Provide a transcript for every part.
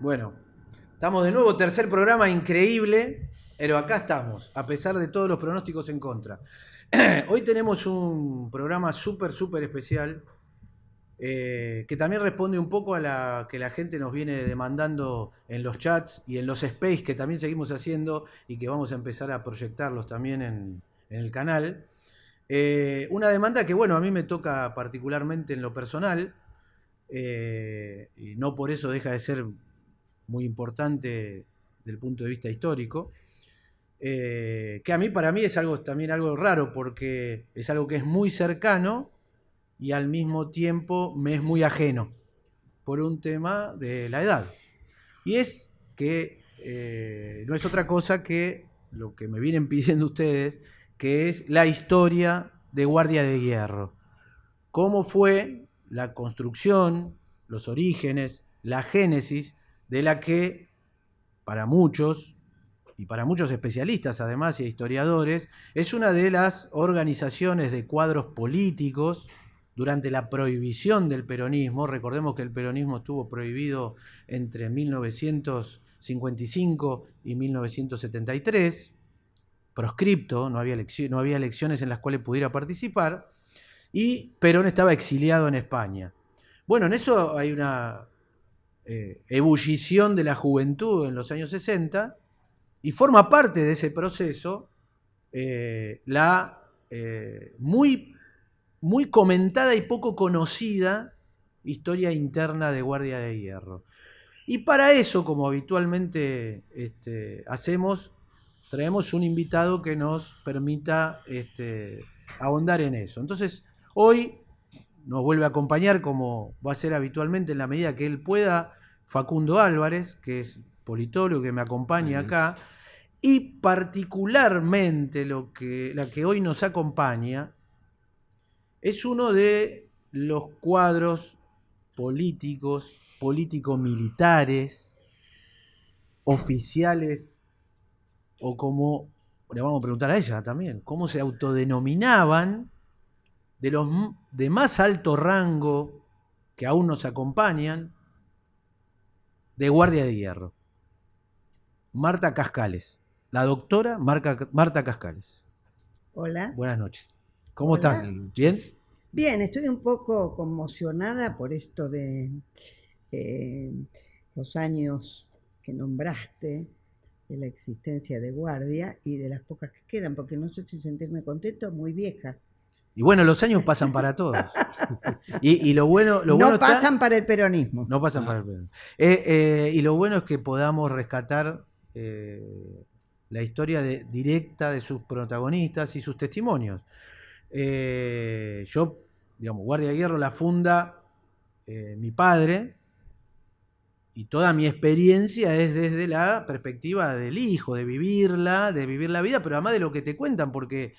Bueno, estamos de nuevo, tercer programa increíble, pero acá estamos, a pesar de todos los pronósticos en contra. Hoy tenemos un programa súper especial, que también responde un poco a la que la gente nos viene demandando en los chats y en los space que también seguimos haciendo y que vamos a empezar a proyectarlos también en el canal. Una demanda que, bueno, a mí me toca particularmente en lo personal, y no por eso deja de ser muy importante desde el punto de vista histórico, que a mí, para mí es algo, también algo raro, porque es algo que es muy cercano y al mismo tiempo me es muy ajeno, por un tema de la edad. Y es que no es otra cosa que lo que me vienen pidiendo ustedes, que es la historia de Guardia de Hierro. Cómo fue la construcción, los orígenes, la génesis de la que para muchos, y para muchos especialistas además y historiadores, es una de las organizaciones de cuadros políticos durante la prohibición del peronismo. Recordemos que el peronismo estuvo prohibido entre 1955 y 1973, proscripto, no había elecciones en las cuales pudiera participar, y Perón estaba exiliado en España. Bueno, en eso hay una ebullición de la juventud en los años 60 y forma parte de ese proceso la muy comentada y poco conocida historia interna de Guardia de Hierro. Y para eso, como habitualmente hacemos, traemos un invitado que nos permita ahondar en eso. Entonces, hoy nos vuelve a acompañar, como va a ser habitualmente en la medida que él pueda, Facundo Álvarez, que es politólogo, que me acompaña acá, y particularmente la que hoy nos acompaña es uno de los cuadros políticos, político-militares, oficiales, o como le vamos a preguntar a ella también, cómo se autodenominaban de los de más alto rango que aún nos acompañan, de Guardia de Hierro. Marta Cascales, la doctora Marta Cascales. Hola. Buenas noches. ¿Cómo Hola. estás? ¿Bien? Bien, estoy un poco conmocionada por esto de eh, los años que nombraste, de la existencia de Guardia y de las pocas que quedan, porque no sé si sentirme contenta o muy vieja. Y bueno, los años pasan para todos. Y lo bueno No está, pasan para el peronismo. no pasan para el peronismo. Y lo bueno es que podamos rescatar la historia directa de sus protagonistas y sus testimonios. Yo, digamos, Guardia de Hierro la funda mi padre, y toda mi experiencia es desde la perspectiva del hijo, de vivir la vida, pero además de lo que te cuentan, porque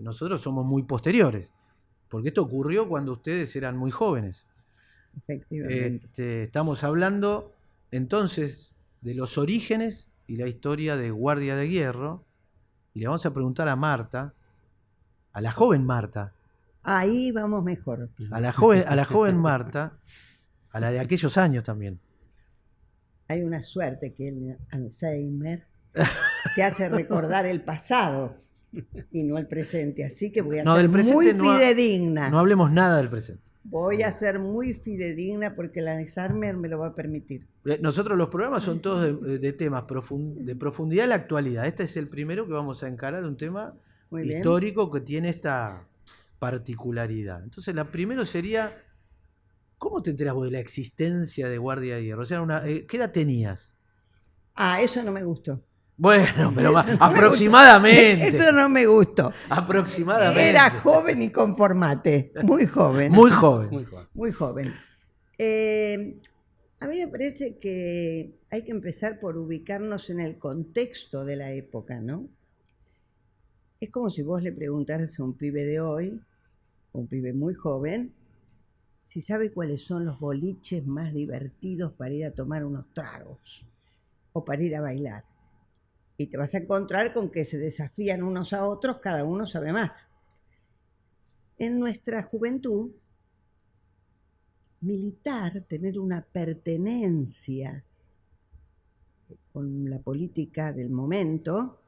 nosotros somos muy posteriores. Porque esto ocurrió cuando ustedes eran muy jóvenes. Efectivamente. Estamos hablando entonces de los orígenes y la historia de Guardia de Hierro. Y le vamos a preguntar a Marta, a la joven Marta, Ahí vamos mejor. a la joven Marta, a la de aquellos años también. Hay una suerte que el Alzheimer te hace recordar el pasado y no el presente, así que voy a ser muy fidedigna. No hablemos nada del presente. Voy a ser muy fidedigna porque el Alzheimer me lo va a permitir. Nosotros los programas son todos de temas de profundidad en la actualidad. Este es el primero que vamos a encarar, un tema histórico que tiene esta particularidad. Entonces, la primero sería, ¿cómo te enterás vos de la existencia de Guardia de Hierro? O sea, ¿qué edad tenías? Ah, eso no me gustó. Bueno, pero no aproximadamente. Eso no me gustó. Aproximadamente. Era joven y conformate. Muy joven. Muy joven. Muy joven. A mí me parece que hay que empezar por ubicarnos en el contexto de la época, ¿no? Es como si vos le preguntaras a un pibe de hoy, un pibe muy joven, si sabe cuáles son los boliches más divertidos para ir a tomar unos tragos o para ir a bailar. Y te vas a encontrar con que se desafían unos a otros, cada uno sabe más. En nuestra juventud, militar, tener una pertenencia con la política del momento,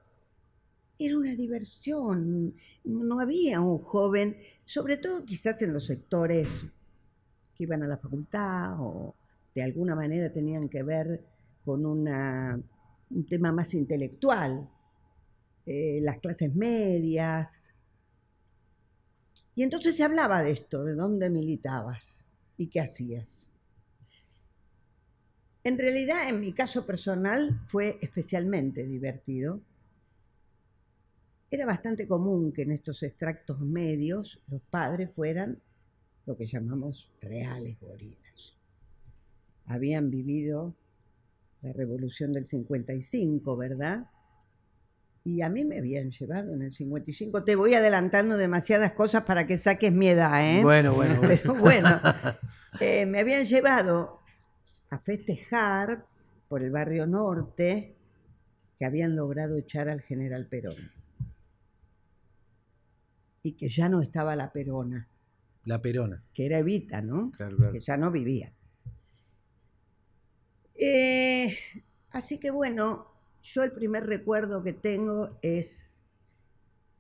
era una diversión. No había un joven, sobre todo quizás en los sectores que iban a la facultad o de alguna manera tenían que ver con un tema más intelectual, las clases medias. Y entonces se hablaba de esto, de dónde militabas y qué hacías. En realidad, en mi caso personal, fue especialmente divertido. Era bastante común que en estos extractos medios los padres fueran lo que llamamos reales gorilas. Habían vivido la revolución del 55, ¿verdad? Y a mí me habían llevado en el 55. Te voy adelantando demasiadas cosas para que saques mi edad, ¿eh? Bueno. Pero bueno, me habían llevado a festejar por el barrio norte que habían logrado echar al general Perón. Y que ya no estaba la Perona. La Perona. Que era Evita, ¿no? Claro. Que ya no vivía. Así que bueno, yo el primer recuerdo que tengo es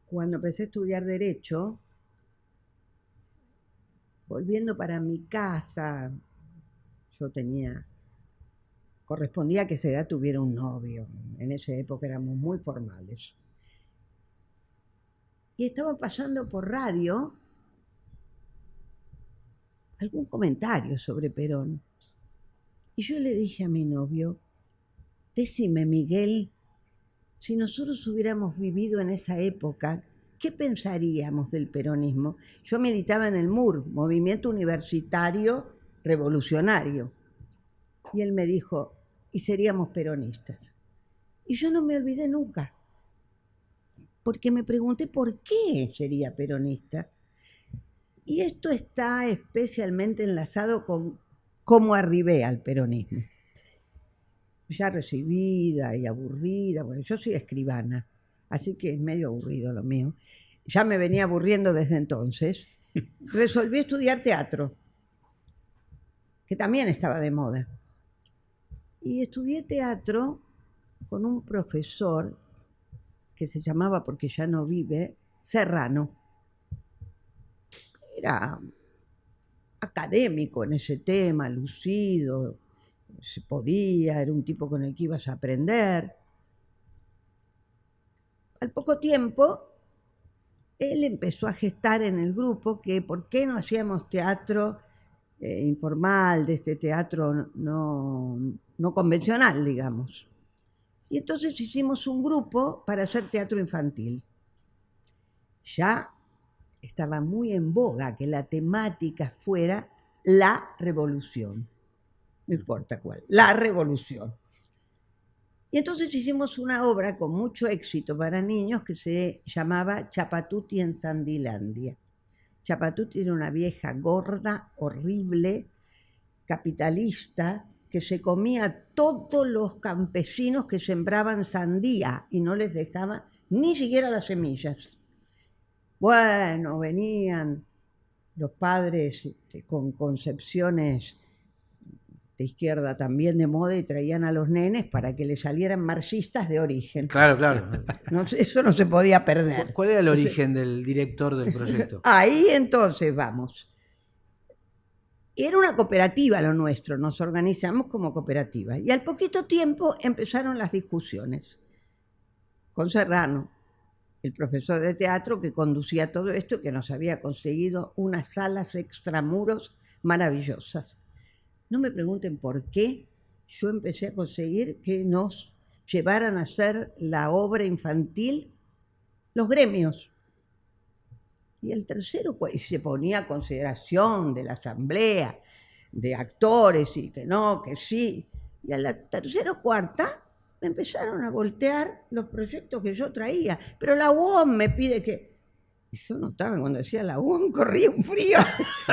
cuando empecé a estudiar Derecho, volviendo para mi casa, correspondía que esa edad tuviera un novio. En esa época éramos muy formales. Y estaba pasando por radio algún comentario sobre Perón. Y yo le dije a mi novio, decime, Miguel, si nosotros hubiéramos vivido en esa época, ¿qué pensaríamos del peronismo? Yo militaba en el MUR, Movimiento Universitario Revolucionario. Y él me dijo, y seríamos peronistas. Y yo no me olvidé nunca, porque me pregunté por qué sería peronista. Y esto está especialmente enlazado con cómo arribé al peronismo. Ya recibida y aburrida, bueno, yo soy escribana, así que es medio aburrido lo mío. Ya me venía aburriendo desde entonces. Resolví estudiar teatro, que también estaba de moda. Y estudié teatro con un profesor que se llamaba, porque ya no vive, Serrano. Era académico en ese tema, lucido, se podía, era un tipo con el que ibas a aprender. Al poco tiempo, él empezó a gestar en el grupo que por qué no hacíamos teatro informal, de este teatro no convencional, digamos. Y entonces hicimos un grupo para hacer teatro infantil. Ya estaba muy en boga que la temática fuera la revolución. No importa cuál, la revolución. Y entonces hicimos una obra con mucho éxito para niños que se llamaba Chapatuti en Sandilandia. Chapatuti era una vieja gorda, horrible, capitalista, que se comía a todos los campesinos que sembraban sandía y no les dejaba ni siquiera las semillas. Bueno, venían los padres con concepciones de izquierda también de moda y traían a los nenes para que les salieran marxistas de origen. Claro. No, eso no se podía perder. ¿Cuál era el origen del director del proyecto? Ahí entonces vamos. Era una cooperativa lo nuestro, nos organizamos como cooperativa. Y al poquito tiempo empezaron las discusiones con Serrano, el profesor de teatro que conducía todo esto y que nos había conseguido unas salas extramuros maravillosas. No me pregunten por qué yo empecé a conseguir que nos llevaran a hacer la obra infantil los gremios. Y el tercero se ponía a consideración de la asamblea, de actores, y que no, que sí. Y a la tercera o cuarta me empezaron a voltear los proyectos que yo traía. Pero la UOM me pide que... Y yo notaba cuando decía la UOM corría un frío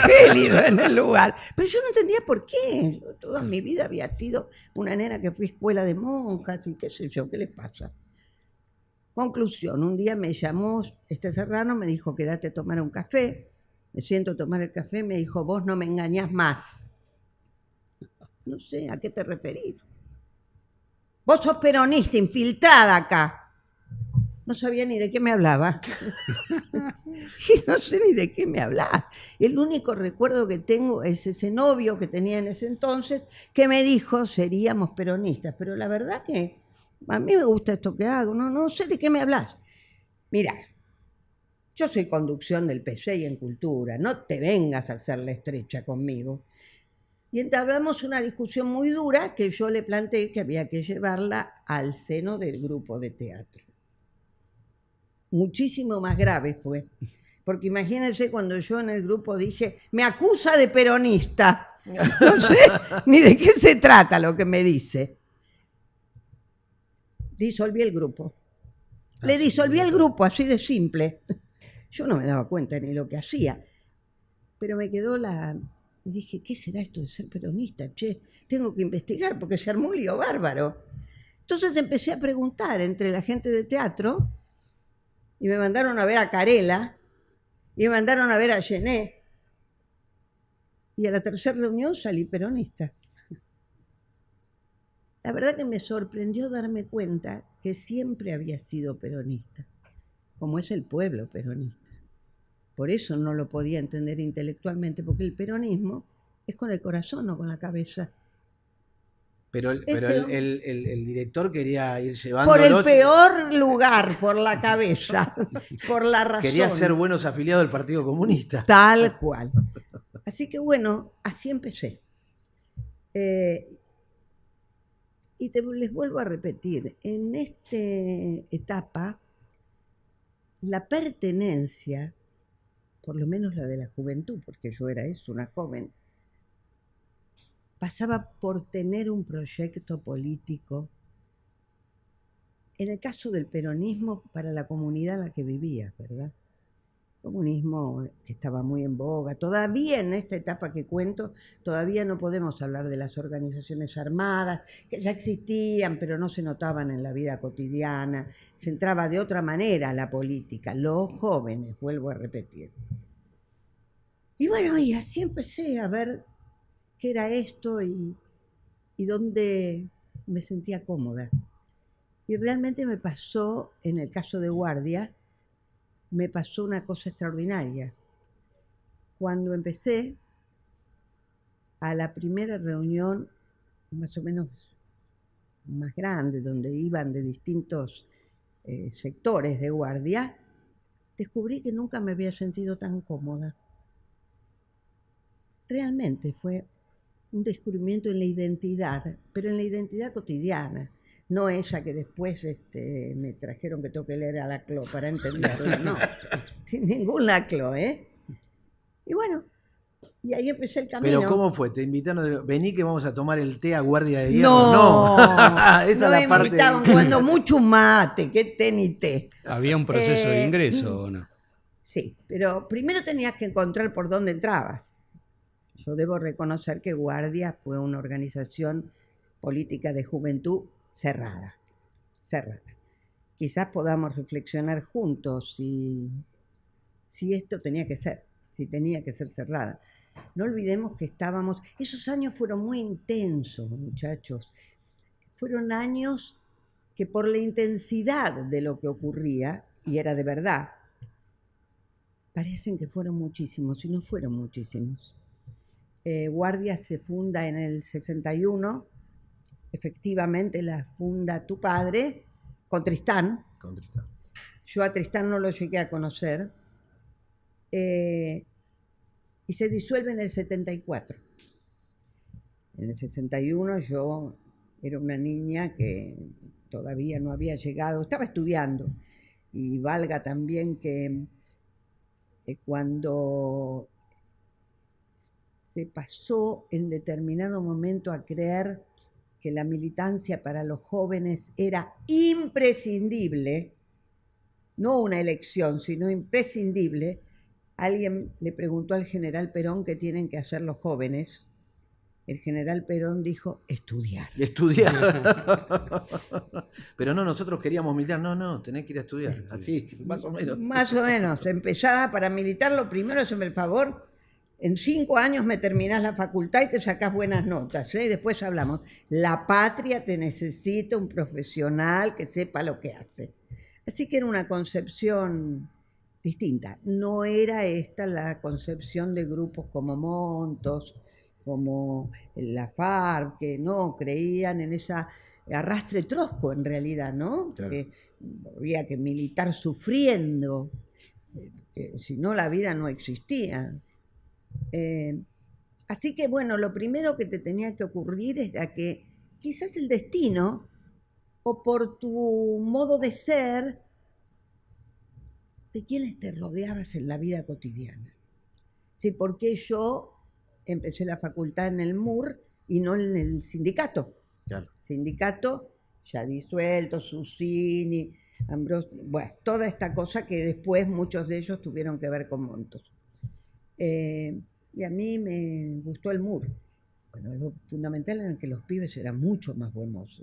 gélido en el lugar. Pero yo no entendía por qué. Yo toda mi vida había sido una nena que fui a escuela de monjas y qué sé yo, ¿qué les pasa? Conclusión, un día me llamó Serrano, me dijo, quédate a tomar un café. Me siento a tomar el café, me dijo, vos no me engañás más. No sé, ¿a qué te referís? Vos sos peronista, infiltrada acá. No sabía ni de qué me hablaba. Y no sé ni de qué me hablaba. El único recuerdo que tengo es ese novio que tenía en ese entonces que me dijo seríamos peronistas. Pero la verdad que a mí me gusta esto que hago. No sé de qué me hablas. Mira, yo soy conducción del PCI en Cultura. No te vengas a hacer la estrecha conmigo. Y entablamos una discusión muy dura que yo le planteé que había que llevarla al seno del grupo de teatro. Muchísimo más grave fue, porque imagínense cuando yo en el grupo dije, me acusa de peronista, no sé ni de qué se trata lo que me dice. Disolví el grupo. Le disolví el grupo, así de simple. Yo no me daba cuenta ni lo que hacía, pero me quedó y dije, ¿qué será esto de ser peronista? Che, tengo que investigar porque se armó un lío bárbaro. Entonces empecé a preguntar entre la gente de teatro y me mandaron a ver a Carela y me mandaron a ver a Gené. Y a la tercera reunión salí peronista. La verdad que me sorprendió darme cuenta que siempre había sido peronista, como es el pueblo peronista. Por eso no lo podía entender intelectualmente, porque el peronismo es con el corazón, no con la cabeza. Pero el director quería ir llevándolos... Por el peor lugar, por la cabeza, por la razón. Quería ser buenos afiliados del Partido Comunista. Tal cual. Así que bueno, así empecé. Y les vuelvo a repetir, en esta etapa, la pertenencia, por lo menos la de la juventud, porque yo era eso, una joven, pasaba por tener un proyecto político, en el caso del peronismo, para la comunidad en la que vivía, ¿verdad? Comunismo que estaba muy en boga. Todavía en esta etapa que cuento, todavía no podemos hablar de las organizaciones armadas, que ya existían, pero no se notaban en la vida cotidiana. Se entraba de otra manera a la política, los jóvenes, vuelvo a repetir. Y bueno, y así empecé a ver qué era esto y dónde me sentía cómoda. Y realmente me pasó, en el caso de Guardia, me pasó una cosa extraordinaria. Cuando empecé a la primera reunión, más o menos más grande, donde iban de distintos sectores de Guardia, descubrí que nunca me había sentido tan cómoda. Realmente fue un descubrimiento en la identidad, pero en la identidad cotidiana, no esa que después me trajeron que tengo que leer a Laclau para entenderla, no, sin ningún Laclau, ¿eh? Y bueno, y ahí empecé el camino. Pero ¿cómo fue? ¿Te invitaron? Vení que vamos a tomar el té a Guardia de Hierro. No, esa no es la me parte. invitaban cuando mucho mate, qué té ni té. ¿Había un proceso de ingreso o no? Sí, pero primero tenías que encontrar por dónde entrabas. Yo debo reconocer que Guardia fue una organización política de juventud cerrada. Quizás podamos reflexionar juntos si esto tenía que ser, si tenía que ser cerrada. No olvidemos que esos años fueron muy intensos, muchachos. Fueron años que por la intensidad de lo que ocurría, y era de verdad, parecen que fueron muchísimos, y no fueron muchísimos. Guardia se funda en el 61, efectivamente la funda tu padre, con Tristán. Yo a Tristán no lo llegué a conocer, y se disuelve en el 74. En el 61 yo era una niña que todavía no había llegado, estaba estudiando, y valga también que cuando se pasó en determinado momento a creer que la militancia para los jóvenes era imprescindible, no una elección, sino imprescindible, alguien le preguntó al general Perón qué tienen que hacer los jóvenes. El general Perón dijo, estudiar. Pero no, nosotros queríamos militar. No, tenés que ir a estudiar. Así, más o menos. Más o menos. Empezaba para militar, lo primero, hazme el favor, En 5 años me terminás la facultad y te sacás buenas notas, ¿eh? Después hablamos. La patria te necesita un profesional que sepa lo que hace. Así que era una concepción distinta. No era esta la concepción de grupos como Montos, como la FARC, que no creían en esa arrastre trosco en realidad, ¿no? Claro. Que había que militar sufriendo, que si no la vida no existía. Así que bueno, lo primero que te tenía que ocurrir era que quizás el destino, o por tu modo de ser, de quienes te rodeabas en la vida cotidiana. Sí, porque yo empecé la facultad en el MUR y no en el sindicato. Claro. Sindicato ya disuelto, Susini, Ambrosio, bueno, toda esta cosa que después muchos de ellos tuvieron que ver con Montos. Y a mí me gustó el MUR. Bueno, lo fundamental era que los pibes eran mucho más buenos.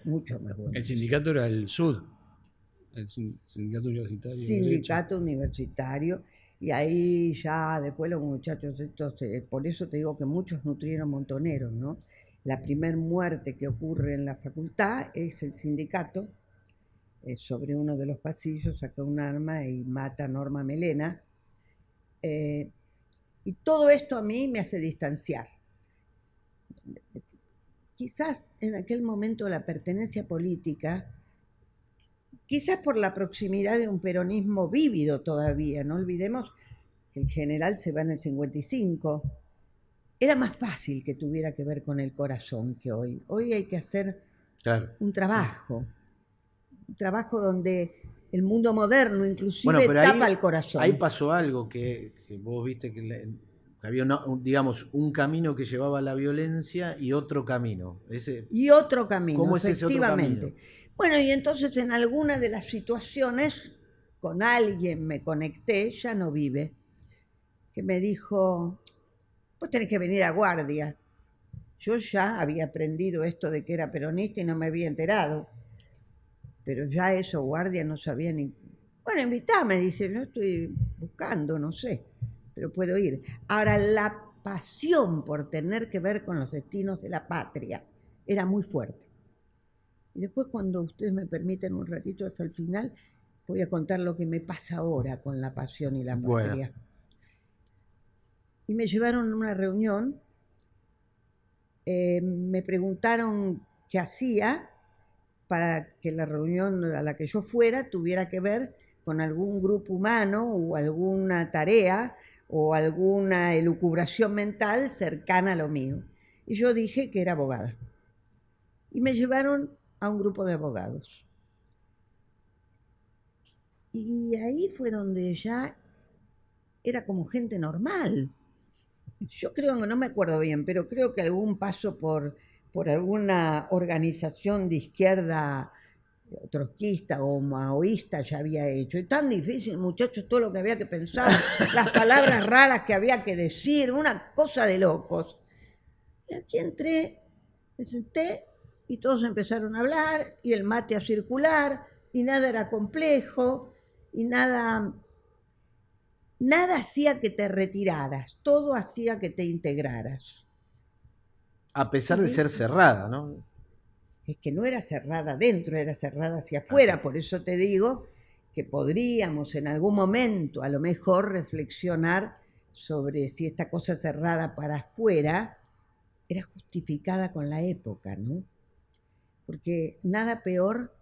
Mucho más buenos. El sindicato era el SUD, el sindicato universitario. Sindicato universitario. Y ahí ya después los muchachos estos, por eso te digo que muchos nutrieron montoneros, ¿no? La primer muerte que ocurre en la facultad es el sindicato. Sobre uno de los pasillos saca un arma y mata a Norma Melena. Y todo esto a mí me hace distanciar. Quizás en aquel momento la pertenencia política, quizás por la proximidad de un peronismo vívido todavía, no olvidemos que el general se va en el 55, era más fácil que tuviera que ver con el corazón que hoy. Hoy hay que hacer un trabajo donde el mundo moderno inclusive tapa el corazón. Ahí pasó algo que vos viste que había digamos un camino que llevaba a la violencia y otro camino. ¿Cómo es ese otro camino? Bueno, y entonces en alguna de las situaciones con alguien me conecté, ya no vive, que me dijo, vos tenés que venir a guardia. Yo ya había aprendido esto de que era peronista y no me había enterado. Pero ya eso, guardia, no sabía ni... Bueno, invitame, dije, yo estoy buscando, no sé, pero puedo ir. Ahora, la pasión por tener que ver con los destinos de la patria era muy fuerte. Y después, cuando ustedes me permiten un ratito hasta el final, voy a contar lo que me pasa ahora con la pasión y la patria. Bueno. Y me llevaron a una reunión, me preguntaron qué hacía para que la reunión a la que yo fuera tuviera que ver con algún grupo humano o alguna tarea o alguna elucubración mental cercana a lo mío. Y yo dije que era abogada. Y me llevaron a un grupo de abogados. Y ahí fue donde ya era como gente normal. Yo creo que no me acuerdo bien, pero creo que algún paso por alguna organización de izquierda trotskista o maoísta ya había hecho. Y tan difícil, muchachos, todo lo que había que pensar, las palabras raras que había que decir, una cosa de locos. Y aquí entré, me senté y todos empezaron a hablar y el mate a circular y nada era complejo y nada hacía que te retiraras, todo hacía que te integraras. A pesar de ser cerrada, ¿no? Es que no era cerrada adentro, era cerrada hacia afuera. Por eso te digo que podríamos en algún momento a lo mejor reflexionar sobre si esta cosa cerrada para afuera era justificada con la época, ¿no? Porque nada peor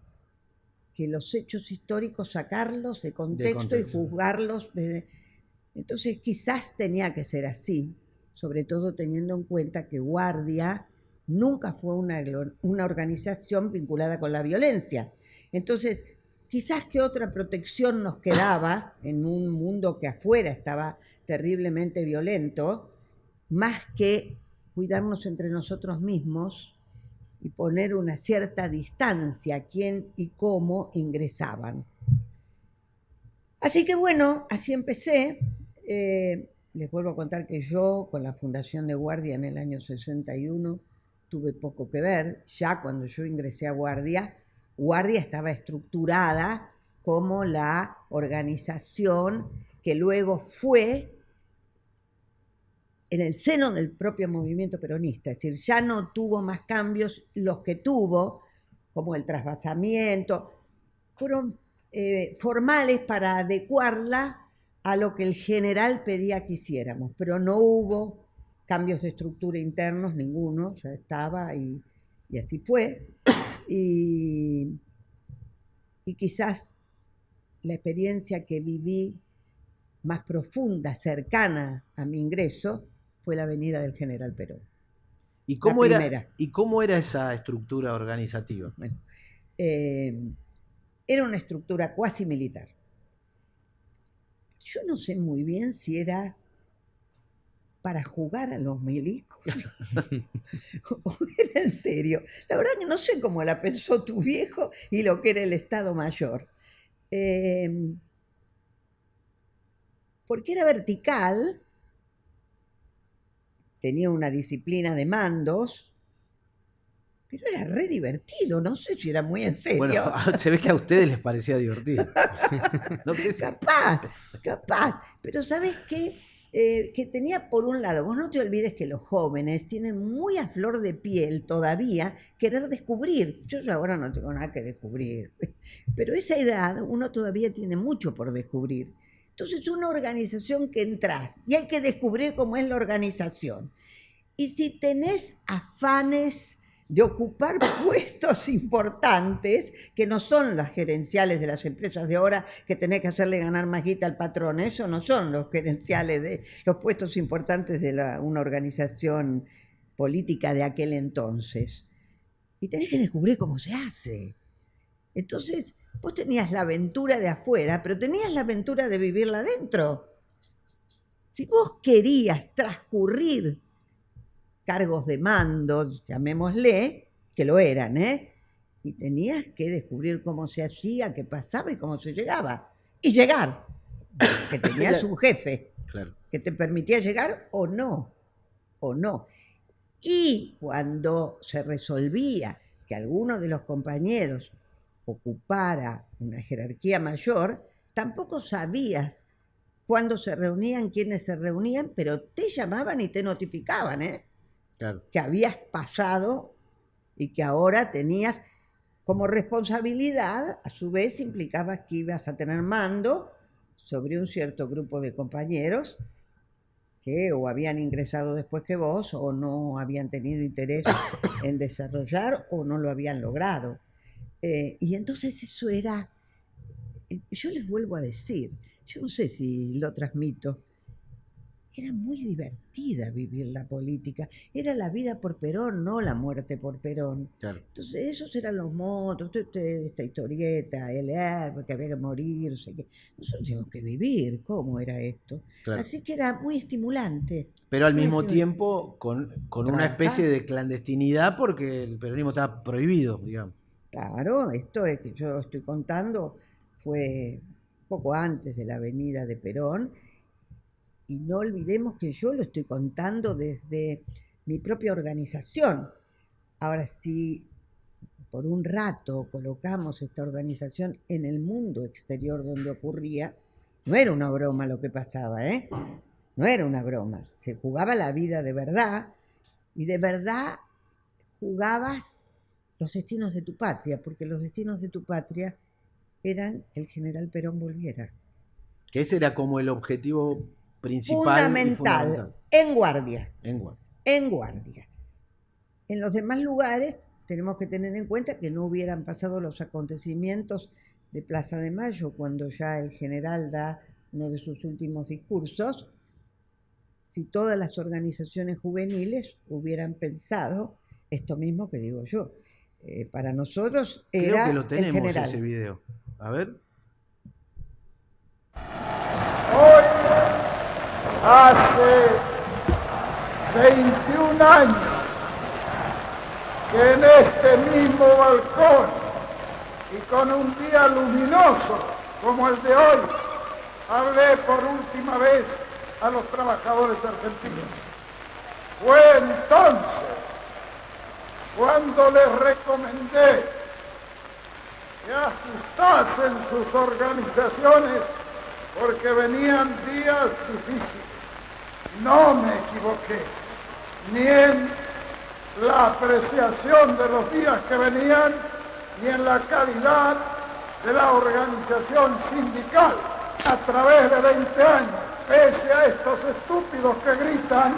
que los hechos históricos sacarlos de contexto y juzgarlos. Entonces quizás tenía que ser así, sobre todo teniendo en cuenta que Guardia nunca fue una organización vinculada con la violencia. Entonces, quizás que otra protección nos quedaba en un mundo que afuera estaba terriblemente violento, más que cuidarnos entre nosotros mismos y poner una cierta distancia a quién y cómo ingresaban. Así que bueno, así empecé. Les vuelvo a contar que yo, con la fundación de Guardia en el año 61, tuve poco que ver. Ya cuando yo ingresé a Guardia, Guardia estaba estructurada como la organización que luego fue en el seno del propio movimiento peronista, es decir, ya no tuvo más cambios, los que tuvo, como el trasvasamiento, fueron formales para adecuarla a lo que el general pedía que hiciéramos, pero no hubo cambios de estructura internos, ninguno, ya estaba y así fue. Y quizás la experiencia que viví más profunda, cercana a mi ingreso, fue la venida del general Perón. ¿Y cómo era esa estructura organizativa? Bueno, era una estructura cuasi militar. Yo no sé muy bien si era para jugar a los milicos o era en serio. La verdad que no sé cómo la pensó tu viejo y lo que era el Estado Mayor. Porque era vertical, tenía una disciplina de mandos, pero era re divertido, no sé si era muy en serio. Bueno, se ve que a ustedes les parecía divertido. No sé si... Capaz. Pero ¿sabes qué? Que tenía por un lado, vos no te olvides que los jóvenes tienen muy a flor de piel todavía querer descubrir. Yo ahora no tengo nada que descubrir, pero esa edad uno todavía tiene mucho por descubrir. Entonces una organización que entras y hay que descubrir cómo es la organización. Y si tenés afanes de ocupar puestos importantes, que no son las gerenciales de las empresas de ahora, que tenés que hacerle ganar más guita al patrón, eso no son los gerenciales de los puestos importantes de una organización política de aquel entonces. Y tenés que descubrir cómo se hace. Entonces, vos tenías la aventura de afuera, pero tenías la aventura de vivirla adentro. Si vos querías transcurrir cargos de mando, llamémosle, que lo eran, y tenías que descubrir cómo se hacía, qué pasaba y cómo se llegaba. Y llegar, que tenías un jefe, claro, que te permitía llegar o no. Y cuando se resolvía que alguno de los compañeros ocupara una jerarquía mayor, tampoco sabías cuándo se reunían, quiénes se reunían, pero te llamaban y te notificaban, claro, que habías pasado y que ahora tenías como responsabilidad, a su vez implicaba que ibas a tener mando sobre un cierto grupo de compañeros que o habían ingresado después que vos o no habían tenido interés en desarrollar o no lo habían logrado. Y entonces eso era, yo les vuelvo a decir, yo no sé si lo transmito, era muy divertida vivir la política, era la vida por Perón, no la muerte por Perón. claro. Entonces esos eran los motos, esta historieta, porque había que morirse, que nosotros teníamos que vivir, ¿cómo era esto? Claro. Así que era muy estimulante. Pero al mismo tiempo con una especie de clandestinidad porque el peronismo estaba prohibido, digamos. Claro, esto es que yo estoy contando fue poco antes de la venida de Perón, y no olvidemos que yo lo estoy contando desde mi propia organización. Ahora, si por un rato colocamos esta organización en el mundo exterior donde ocurría, no era una broma lo que pasaba, no era una broma, se jugaba la vida de verdad, y de verdad jugabas los destinos de tu patria, porque los destinos de tu patria eran que el general Perón volviera. Que ese era como el objetivo principal fundamental. En guardia. En guardia. En los demás lugares tenemos que tener en cuenta que no hubieran pasado los acontecimientos de Plaza de Mayo cuando ya el general da uno de sus últimos discursos, si todas las organizaciones juveniles hubieran pensado esto mismo que digo yo. Para nosotros era creo que lo tenemos el general. ese video. A ver. Hoy, hace 21 años que en este mismo balcón y con un día luminoso como el de hoy, hablé por última vez a los trabajadores argentinos. Fue entonces cuando les recomendé que ajustasen sus organizaciones porque venían días difíciles. no me equivoqué, ni en la apreciación de los días que venían, ni en la calidad de la organización sindical a través de 20 años, pese a estos estúpidos que gritan.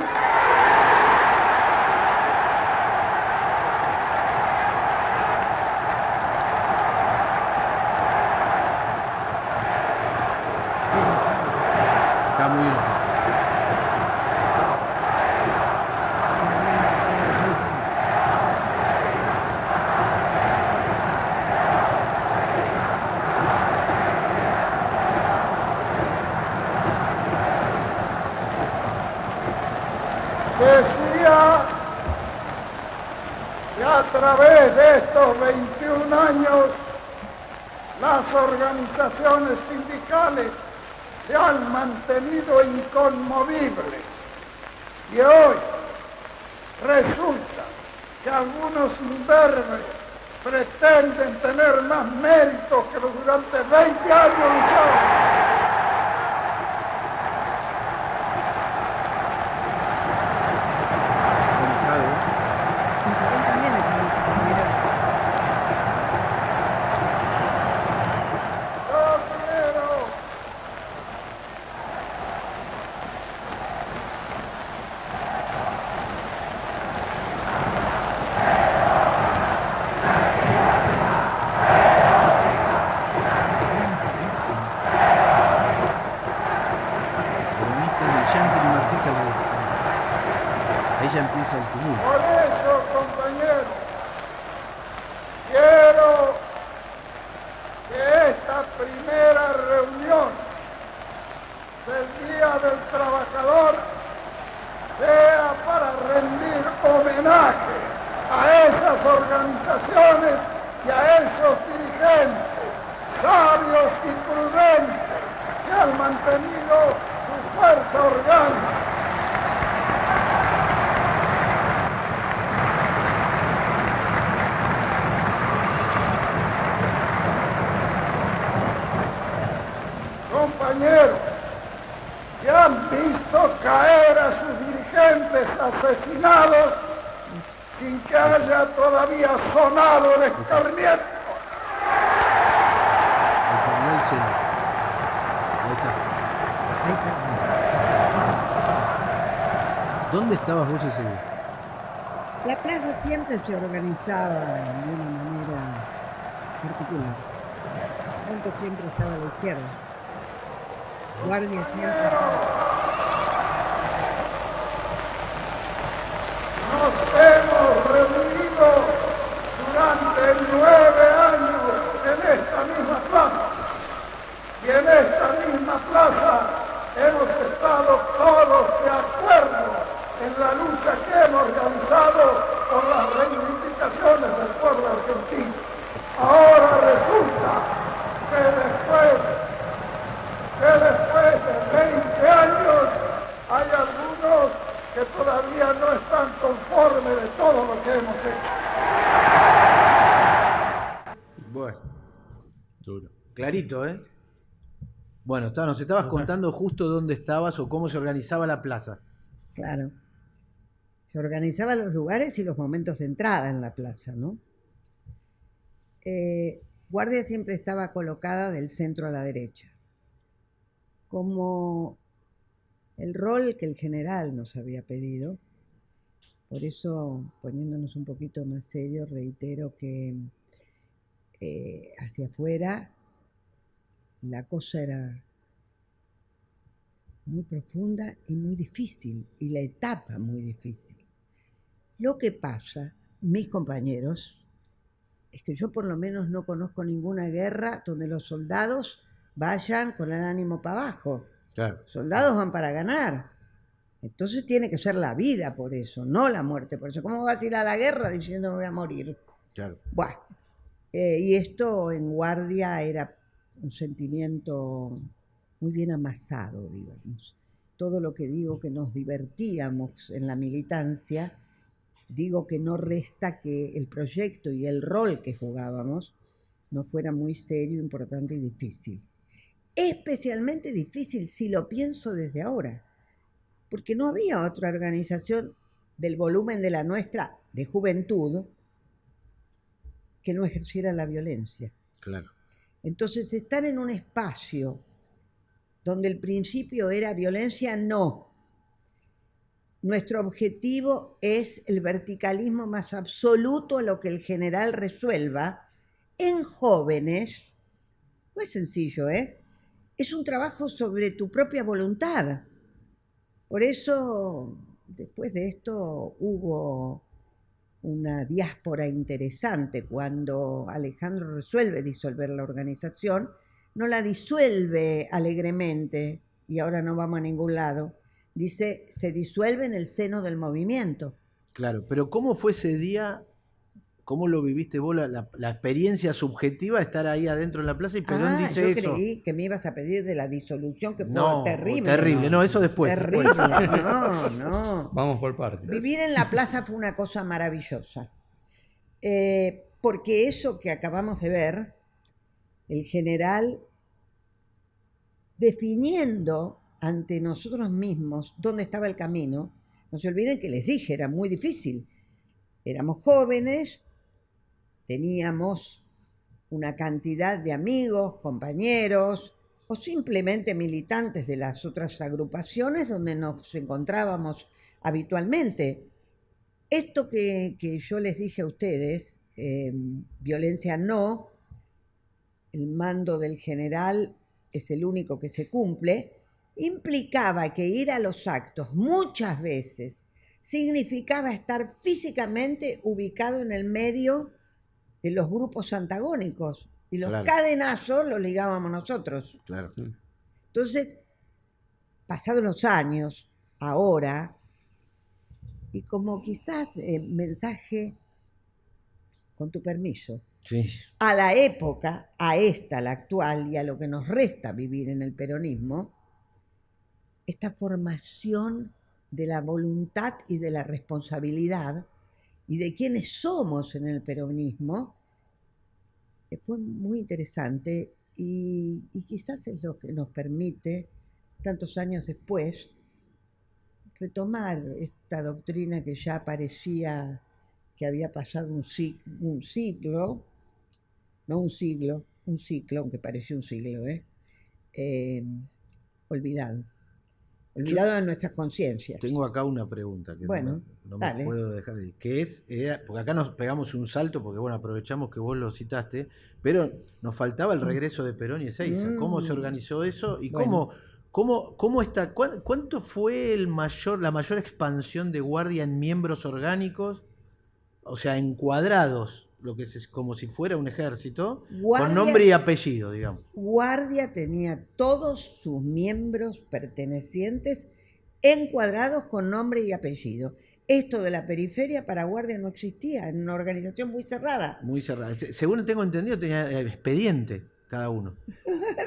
Está muy bien. Decía que a través de estos 21 años las organizaciones sindicales se han mantenido inconmovibles y hoy resulta que algunos imberbes pretenden tener más méritos que los durante 20 años lucharon. Isabel también le preguntó, mira, Yo quiero Peronistas y yanquis y marxistas. Ahí ya empieza el tumulto. Por eso, compañeros, quiero que esta primera reunión del Día del Trabajador sea para rendir homenaje a esas organizaciones y a esos dirigentes sabios y prudentes que han mantenido su fuerza orgánica. Compañeros, que han visto caer a sus dirigentes asesinados sin que haya todavía sonado el escarmiento. Ahí terminó el celo. Ahí está. ahí se- ¿Dónde estabas vos ese día? La plaza siempre se organizaba de una manera particular. Tanto siempre estaba a la izquierda. Guardia siempre estaba. Nos hemos reunido durante 9 años en esta misma plaza. Y en esta misma plaza hemos estado todos de acuerdo en la lucha que hemos realizado por las reivindicaciones del pueblo argentino. Ahora resulta que después de 20 años hay algunos que todavía no están conformes de todo lo que hemos hecho. Bueno, Duro. clarito, ¿eh? Bueno, nos estabas contando justo dónde estabas o cómo se organizaba la plaza. Claro. Se organizaban los lugares y los momentos de entrada en la plaza, ¿no? Guardia siempre estaba colocada del centro a la derecha, como el rol que el general nos había pedido. Por eso, poniéndonos un poquito más serios, reitero que hacia afuera la cosa era muy profunda y muy difícil, y la etapa muy difícil. Lo que pasa, mis compañeros, es que yo por lo menos no conozco ninguna guerra donde los soldados vayan con el ánimo para abajo. Claro. Soldados van para ganar. Entonces tiene que ser la vida por eso, no la muerte por eso. ¿Cómo vas a ir a la guerra diciendo me voy a morir? Claro. Bueno, y esto en Guardia era un sentimiento muy bien amasado, digamos. Todo lo que digo que nos divertíamos en la militancia, digo que no resta que el proyecto y el rol que jugábamos no fuera muy serio, importante y difícil. Especialmente difícil si lo pienso desde ahora. porque no había otra organización del volumen de la nuestra, de juventud, que no ejerciera la violencia. Claro. Entonces, estar en un espacio donde el principio era violencia, no. Nuestro objetivo es el verticalismo más absoluto a lo que el general resuelva en jóvenes. No es sencillo, ¿eh? Es un trabajo sobre tu propia voluntad. Por eso, después de esto, hubo una diáspora interesante. Cuando Alejandro resuelve disolver la organización, no la disuelve alegremente y ahora no vamos a ningún lado. Dice, se disuelve en el seno del movimiento. Claro, pero ¿cómo fue ese día? ¿Cómo lo viviste vos, la experiencia subjetiva de estar ahí adentro en la plaza y Perón dice yo eso? creí que me ibas a pedir de la disolución, que fue No, terrible. terrible, no, eso después. Terrible, no. Vamos por partes. Vivir en la plaza fue una cosa maravillosa. Porque eso que acabamos de ver, el general definiendo ante nosotros mismos dónde estaba el camino. No se olviden que les dije, era muy difícil. Éramos jóvenes, teníamos una cantidad de amigos, compañeros o simplemente militantes de las otras agrupaciones donde nos encontrábamos habitualmente. Esto que yo les dije a ustedes, violencia no, el mando del general es el único que se cumple, implicaba que ir a los actos muchas veces significaba estar físicamente ubicado en el medio de los grupos antagónicos y los cadenazos los ligábamos nosotros. Claro. Entonces, pasados los años, ahora, y como quizás mensaje, con tu permiso, Sí. a la época, a esta, la actual, y a lo que nos resta vivir en el peronismo, esta formación de la voluntad y de la responsabilidad y de quiénes somos en el peronismo fue muy interesante y quizás es lo que nos permite, tantos años después, retomar esta doctrina que ya parecía que había pasado un ciclo, aunque pareció un siglo, olvidado de nuestras conciencias. Tengo acá una pregunta que no me puedo dejar de ir, que es, porque acá nos pegamos un salto, porque bueno, aprovechamos que vos lo citaste, pero nos faltaba el regreso de Perón y Ezeiza. ¿Cómo se organizó eso? Y cómo está, ¿cuánto fue la mayor expansión de Guardia en miembros orgánicos? O sea, encuadrados, lo que es como si fuera un ejército, con nombre y apellido, digamos. Guardia tenía todos sus miembros pertenecientes encuadrados con nombre y apellido. Esto de la periferia para Guardia no existía, en una organización muy cerrada. Muy cerrada. Según tengo entendido, tenía expediente cada uno.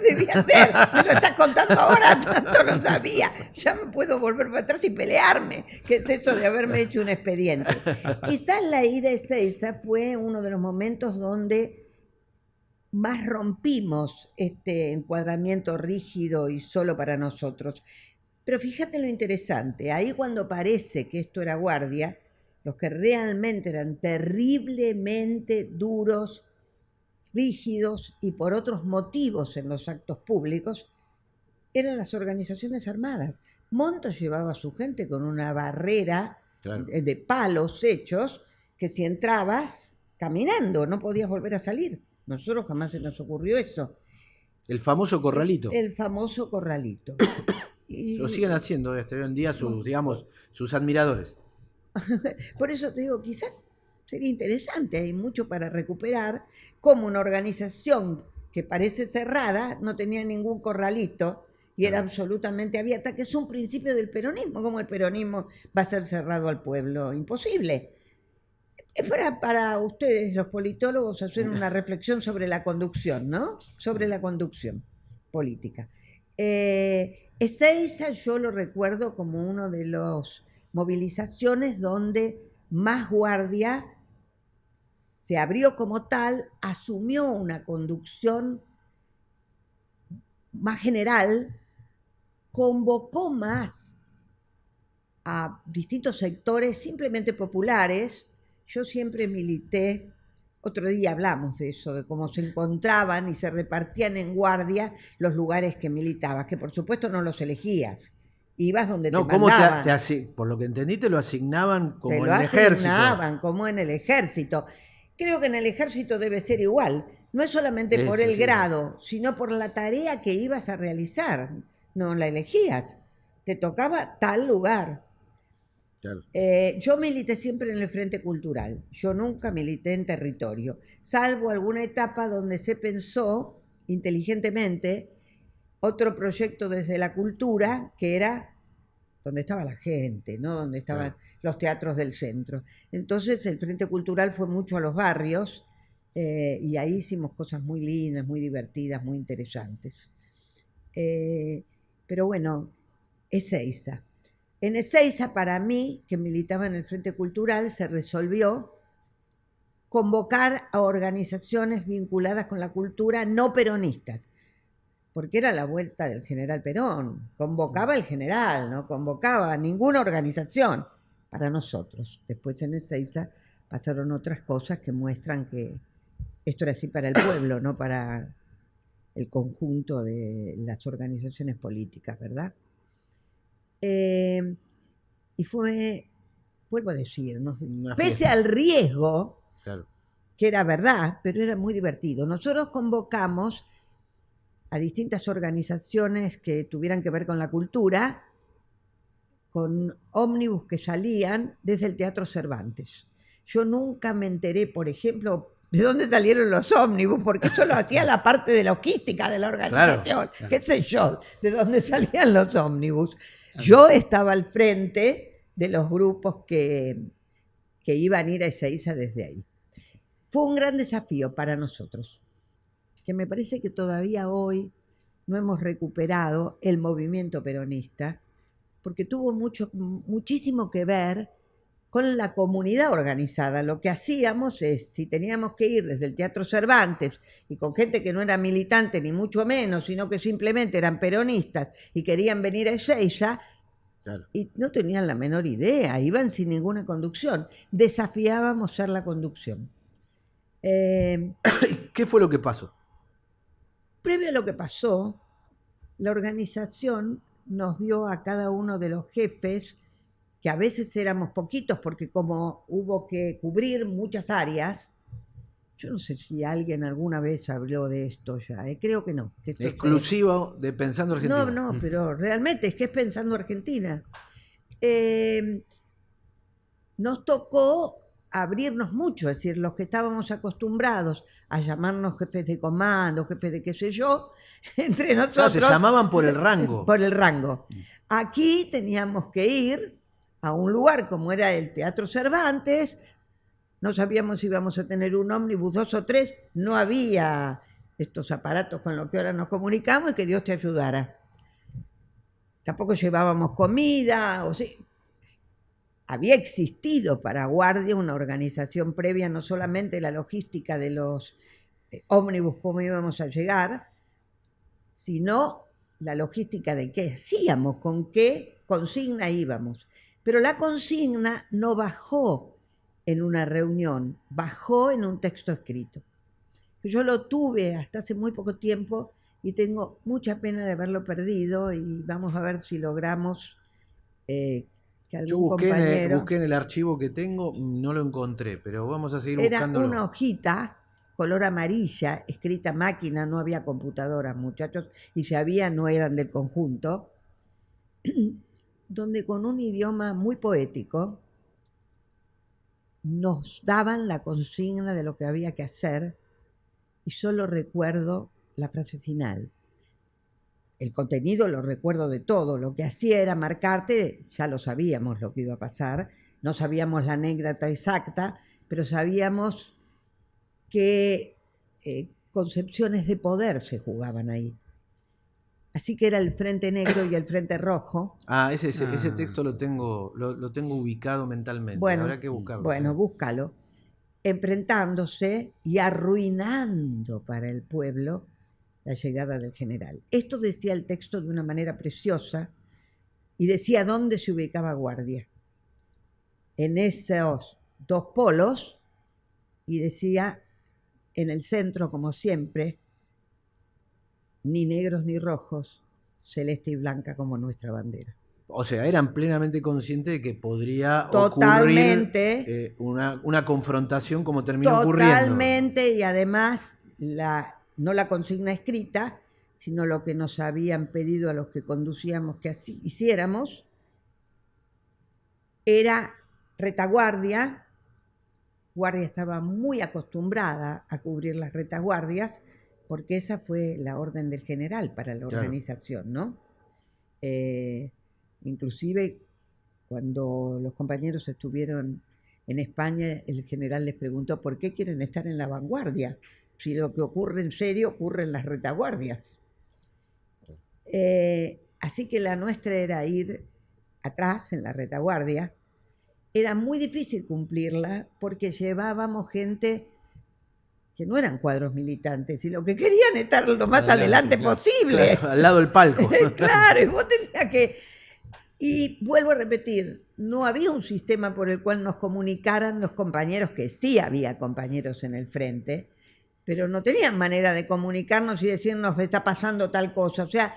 Debía ser, me lo estás contando ahora, tanto no sabía. Ya me puedo volver para atrás y pelearme. ¿Qué es eso de haberme hecho un expediente? Quizás la ida de Ezeiza fue uno de los momentos donde más rompimos este encuadramiento rígido y solo para nosotros. Pero fíjate lo interesante, ahí cuando parece que esto era Guardia, los que realmente eran terriblemente duros, rígidos y por otros motivos en los actos públicos, eran las organizaciones armadas. Montos llevaba a su gente con una barrera de palos hechos que si entrabas caminando no podías volver a salir. Nosotros jamás se nos ocurrió eso. El famoso corralito. El famoso corralito. Y lo siguen haciendo hoy en día sus admiradores. Por eso te digo, quizás sería interesante, hay mucho para recuperar, como una organización que parece cerrada, no tenía ningún corralito y era absolutamente abierta, que es un principio del peronismo. ¿Cómo el peronismo va a ser cerrado al pueblo? Imposible. Es para ustedes, los politólogos, hacer una reflexión sobre la conducción, ¿no? Sobre la conducción política. Ezeiza yo lo recuerdo como uno de las movilizaciones donde más Guardia se abrió como tal, asumió una conducción más general, convocó más a distintos sectores simplemente populares. Yo siempre milité, otro día hablamos de eso, de cómo se encontraban y se repartían en guardia los lugares que militabas, que por supuesto no los elegías. Ibas donde No, te ¿cómo mandaban. por lo que entendí, te lo asignaban como Te en lo el ejército? asignaban como en el ejército. Creo que en el ejército debe ser igual. No es solamente por Eso, el sí. grado, sino por la tarea que ibas a realizar. No la elegías. Te tocaba tal lugar. Claro. Yo milité siempre en el Frente Cultural. Yo nunca milité en territorio, salvo alguna etapa donde se pensó inteligentemente otro proyecto desde la cultura, que era donde estaba la gente, ¿no? Donde estaban los teatros del centro. Entonces el Frente Cultural fue mucho a los barrios y ahí hicimos cosas muy lindas, muy divertidas, muy interesantes. Pero bueno, Ezeiza. En Ezeiza, para mí, que militaba en el Frente Cultural, se resolvió convocar a organizaciones vinculadas con la cultura no peronistas, porque era la vuelta del general Perón. Convocaba el general, no convocaba a ninguna organización para nosotros. Después en Ezeiza pasaron otras cosas que muestran que esto era así para el pueblo, no para el conjunto de las organizaciones políticas, ¿verdad? Y fue, vuelvo a decir, no sé, pese al riesgo, claro, que era verdad, pero era muy divertido. Nosotros convocamos a distintas organizaciones que tuvieran que ver con la cultura, con ómnibus que salían desde el Teatro Cervantes. Yo nunca me enteré, por ejemplo, de dónde salieron los ómnibus, porque eso lo hacía la parte de logística de la organización, Claro. qué sé yo, de dónde salían los ómnibus. Yo estaba al frente de los grupos que iban a ir a Ezeiza desde ahí. Fue un gran desafío para nosotros, que me parece que todavía hoy no hemos recuperado el movimiento peronista, porque tuvo muchísimo que ver con la comunidad organizada. Lo que hacíamos es, si teníamos que ir desde el Teatro Cervantes y con gente que no era militante ni mucho menos, sino que simplemente eran peronistas y querían venir a Ezeiza, claro, y no tenían la menor idea, iban sin ninguna conducción, desafiábamos ser la conducción. ¿Qué fue lo que pasó? Previo a lo que pasó, la organización nos dio a cada uno de los jefes, que a veces éramos poquitos, porque como hubo que cubrir muchas áreas, yo no sé si alguien alguna vez habló de esto ya, creo que no. Que exclusivo de Pensando Argentina. No, pero realmente es que es Pensando Argentina. Nos tocó abrirnos mucho, es decir, los que estábamos acostumbrados a llamarnos jefes de comando, jefes de qué sé yo, entre nosotros... se llamaban por el rango. Por el rango. Aquí teníamos que ir a un lugar como era el Teatro Cervantes, no sabíamos si íbamos a tener un ómnibus, 2 o 3, no había estos aparatos con los que ahora nos comunicamos, y que Dios te ayudara. Tampoco llevábamos comida, o sea, había existido para Guardia una organización previa, no solamente la logística de los ómnibus, cómo íbamos a llegar, sino la logística de qué hacíamos, con qué consigna íbamos. Pero la consigna no bajó en una reunión, bajó en un texto escrito. Yo lo tuve hasta hace muy poco tiempo y tengo mucha pena de haberlo perdido, y vamos a ver si logramos que algún Yo busqué compañero... busqué en el archivo que tengo, no lo encontré, pero vamos a seguir buscándolo. Era una hojita color amarilla, escrita a máquina, no había computadoras, muchachos, y si había no eran del conjunto, donde con un idioma muy poético nos daban la consigna de lo que había que hacer, y solo recuerdo la frase final. El contenido lo recuerdo de todo, lo que hacía era marcarte, ya lo sabíamos lo que iba a pasar, no sabíamos la anécdota exacta, pero sabíamos qué concepciones de poder se jugaban ahí. Así que era el Frente Negro y el Frente Rojo. Ese texto lo tengo ubicado mentalmente. Bueno, habrá que buscarlo. Bueno, búscalo. Enfrentándose y arruinando para el pueblo la llegada del general. Esto decía el texto de una manera preciosa, y decía dónde se ubicaba guardia. En esos dos polos, y decía en el centro, como siempre, ni negros ni rojos, celeste y blanca como nuestra bandera. O sea, eran plenamente conscientes de que podría Totalmente. ocurrir una confrontación como terminó ocurriendo. Totalmente, y además no la consigna escrita, sino lo que nos habían pedido a los que conducíamos que así hiciéramos, era retaguardia. Guardia estaba muy acostumbrada a cubrir las retaguardias, porque esa fue la orden del general para la organización, ¿no? Inclusive cuando los compañeros estuvieron en España, el general les preguntó por qué quieren estar en la vanguardia, si lo que ocurre en serio ocurre en las retaguardias. Así que la nuestra era ir atrás, en la retaguardia. Era muy difícil cumplirla porque llevábamos gente que no eran cuadros militantes y lo que querían estar lo más adelante posible. Claro, al lado del palco. Claro, y vos tenías que... Y vuelvo a repetir, no había un sistema por el cual nos comunicaran los compañeros, que sí había compañeros en el frente, pero no tenían manera de comunicarnos y decirnos está pasando tal cosa. O sea,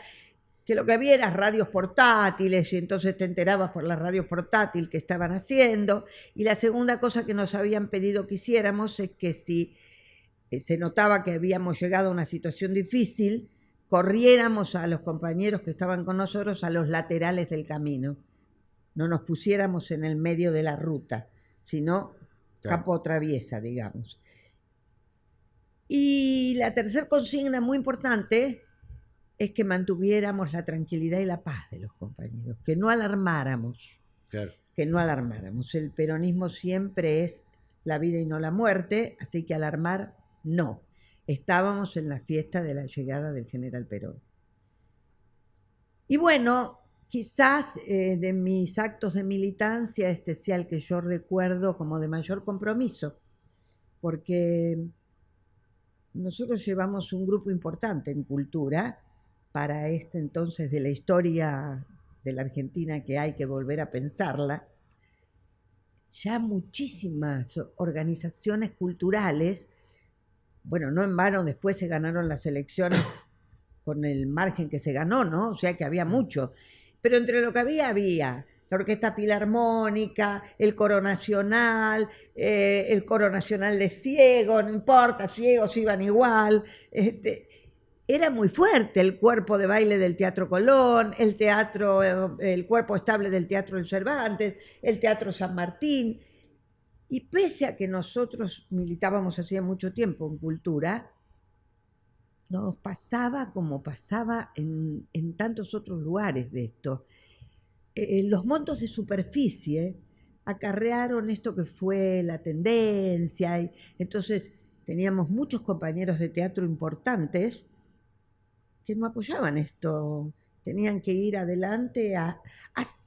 que lo que había eran radios portátiles y entonces te enterabas por las radios portátiles que estaban haciendo. Y la segunda cosa que nos habían pedido que hiciéramos es que si se notaba que habíamos llegado a una situación difícil, corriéramos a los compañeros que estaban con nosotros a los laterales del camino. No nos pusiéramos en el medio de la ruta, sino campo traviesa, digamos. Y la tercera consigna muy importante es que mantuviéramos la tranquilidad y la paz de los compañeros, que no alarmáramos. Claro. Que no alarmáramos. El peronismo siempre es la vida y no la muerte, así que alarmar no. Estábamos en la fiesta de la llegada del general Perón. Y bueno, quizás de mis actos de militancia este sea el que yo recuerdo como de mayor compromiso, porque nosotros llevamos un grupo importante en cultura para este entonces de la historia de la Argentina, que hay que volver a pensarla. Ya muchísimas organizaciones culturales, bueno, no en vano después se ganaron las elecciones con el margen que se ganó, ¿no? O sea que había mucho. Pero entre lo que había la Orquesta Filarmónica, el Coro Nacional de Ciegos, no importa, ciegos iban igual. Era muy fuerte el cuerpo de baile del Teatro Colón, el cuerpo estable del Teatro del Cervantes, el Teatro San Martín. Y pese a que nosotros militábamos hacía mucho tiempo en cultura, nos pasaba como pasaba en tantos otros lugares de esto. Los montos de superficie acarrearon esto que fue la tendencia, y entonces teníamos muchos compañeros de teatro importantes que no apoyaban esto, tenían que ir adelante,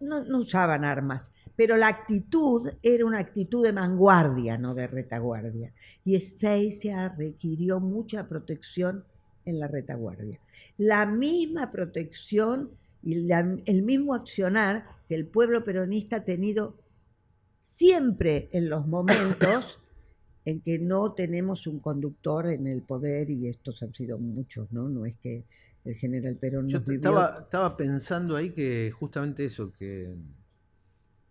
no usaban armas, pero la actitud era una actitud de vanguardia, no de retaguardia. Y Ezeiza requirió mucha protección en la retaguardia. La misma protección y el mismo accionar que el pueblo peronista ha tenido siempre en los momentos en que no tenemos un conductor en el poder, y estos han sido muchos, ¿no? No es que el general Perón nos vivió... Estaba pensando ahí que justamente eso, que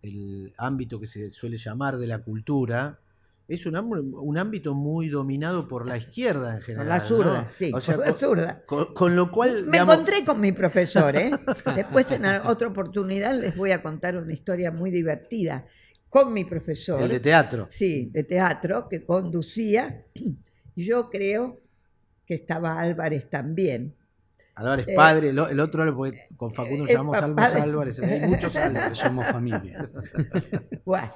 el ámbito que se suele llamar de la cultura es un ámbito muy dominado por la izquierda en general. Por la zurda, ¿no? sí, o sea, por la zurda. Con lo cual... Me encontré con mi profesor, ¿eh? Después en otra oportunidad les voy a contar una historia muy divertida con mi profesor. El de teatro. Sí, de teatro, que conducía. Yo creo que estaba Álvarez también. Álvarez padre, el otro, con Facundo llamamos Álvarez, hay muchos Álvarez. Somos familia. Bueno,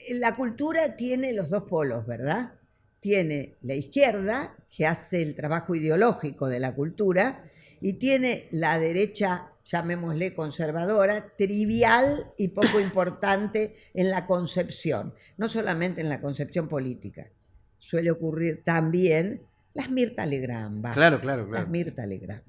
la cultura tiene los dos polos, ¿verdad? Tiene la izquierda, que hace el trabajo ideológico de la cultura, y tiene la derecha, llamémosle conservadora, trivial y poco importante en la concepción, no solamente en la concepción política. Suele ocurrir también las Mirta Legrand. Claro. Las Mirta Legrand.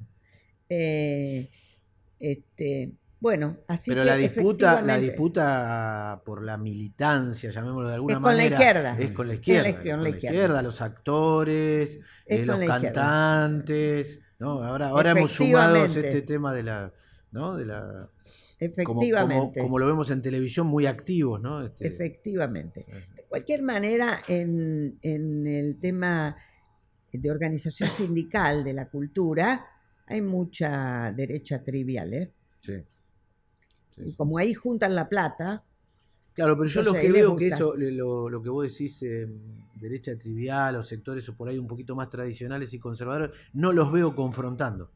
Bueno, así Pero que la efectivamente disputa por la militancia, llamémoslo de alguna es con la manera, izquierda. es con la Es izquierda. con es con la la izquierda. izquierda, los actores, Es con los la izquierda. cantantes, ¿no? Ahora hemos sumado este tema de la, ¿no? De la, Efectivamente. como lo vemos en televisión, muy activos, ¿no? Efectivamente. De cualquier manera, en el tema de organización sindical de la cultura, hay mucha derecha trivial, ¿eh? Sí. Y como ahí juntan la plata, Claro, pero yo lo entonces que ahí les veo que gusta. eso, lo que vos decís, derecha trivial o sectores o por ahí un poquito más tradicionales y conservadores, no los veo confrontando.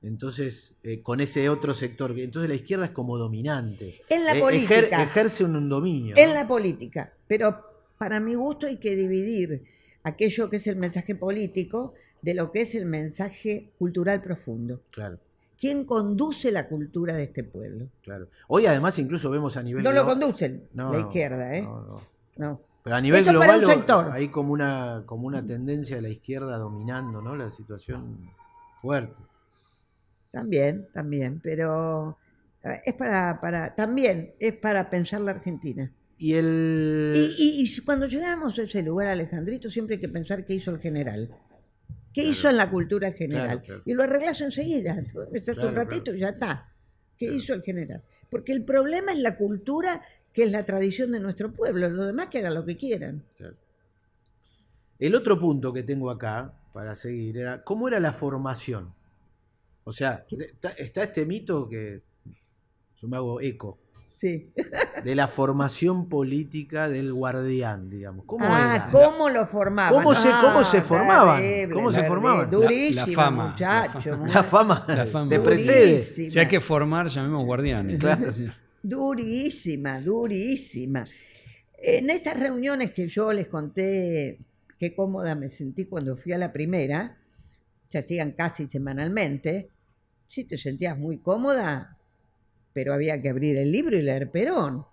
Entonces, con ese otro sector, entonces la izquierda es como dominante. En la política. Ejerce un dominio. En ¿no? la política, pero para mi gusto hay que dividir aquello que es el mensaje político de lo que es el mensaje cultural profundo. Claro, ¿Quién conduce la cultura de este pueblo? claro. Hoy además incluso vemos a nivel No lo global- conducen No, la izquierda, ¿eh? no. No. Pero a nivel Eso para global un sector. hay como una tendencia de la izquierda dominando, ¿no? La situación fuerte. También, pero es también es para pensar la Argentina. Y el... Y cuando llegamos a ese lugar, Alejandrito, siempre hay que pensar qué hizo el general. ¿Qué hizo en la cultura el general? Claro. Y lo arreglás enseguida. Tú pensaste un ratito y ya está. ¿Qué hizo el general? Porque el problema es la cultura, que es la tradición de nuestro pueblo. Los demás que hagan lo que quieran. Claro. El otro punto que tengo acá, para seguir, era cómo era la formación. O sea, está este mito que yo me hago eco, Sí. de la formación política del guardián, digamos. ¿Cómo era? ¿Cómo lo formaban? ¿Cómo se formaban? Terrible, ¿Cómo se terrible. formaban? Durísimo, La fama, muchacho. La fama La fama. te precede. Durísima. Si hay que formar, llamemos guardianes. Claro. Sí. Durísima, durísima. En estas reuniones que yo les conté qué cómoda me sentí cuando fui a la primera, se hacían casi semanalmente, sí te sentías muy cómoda, pero había que abrir el libro y leer Perón.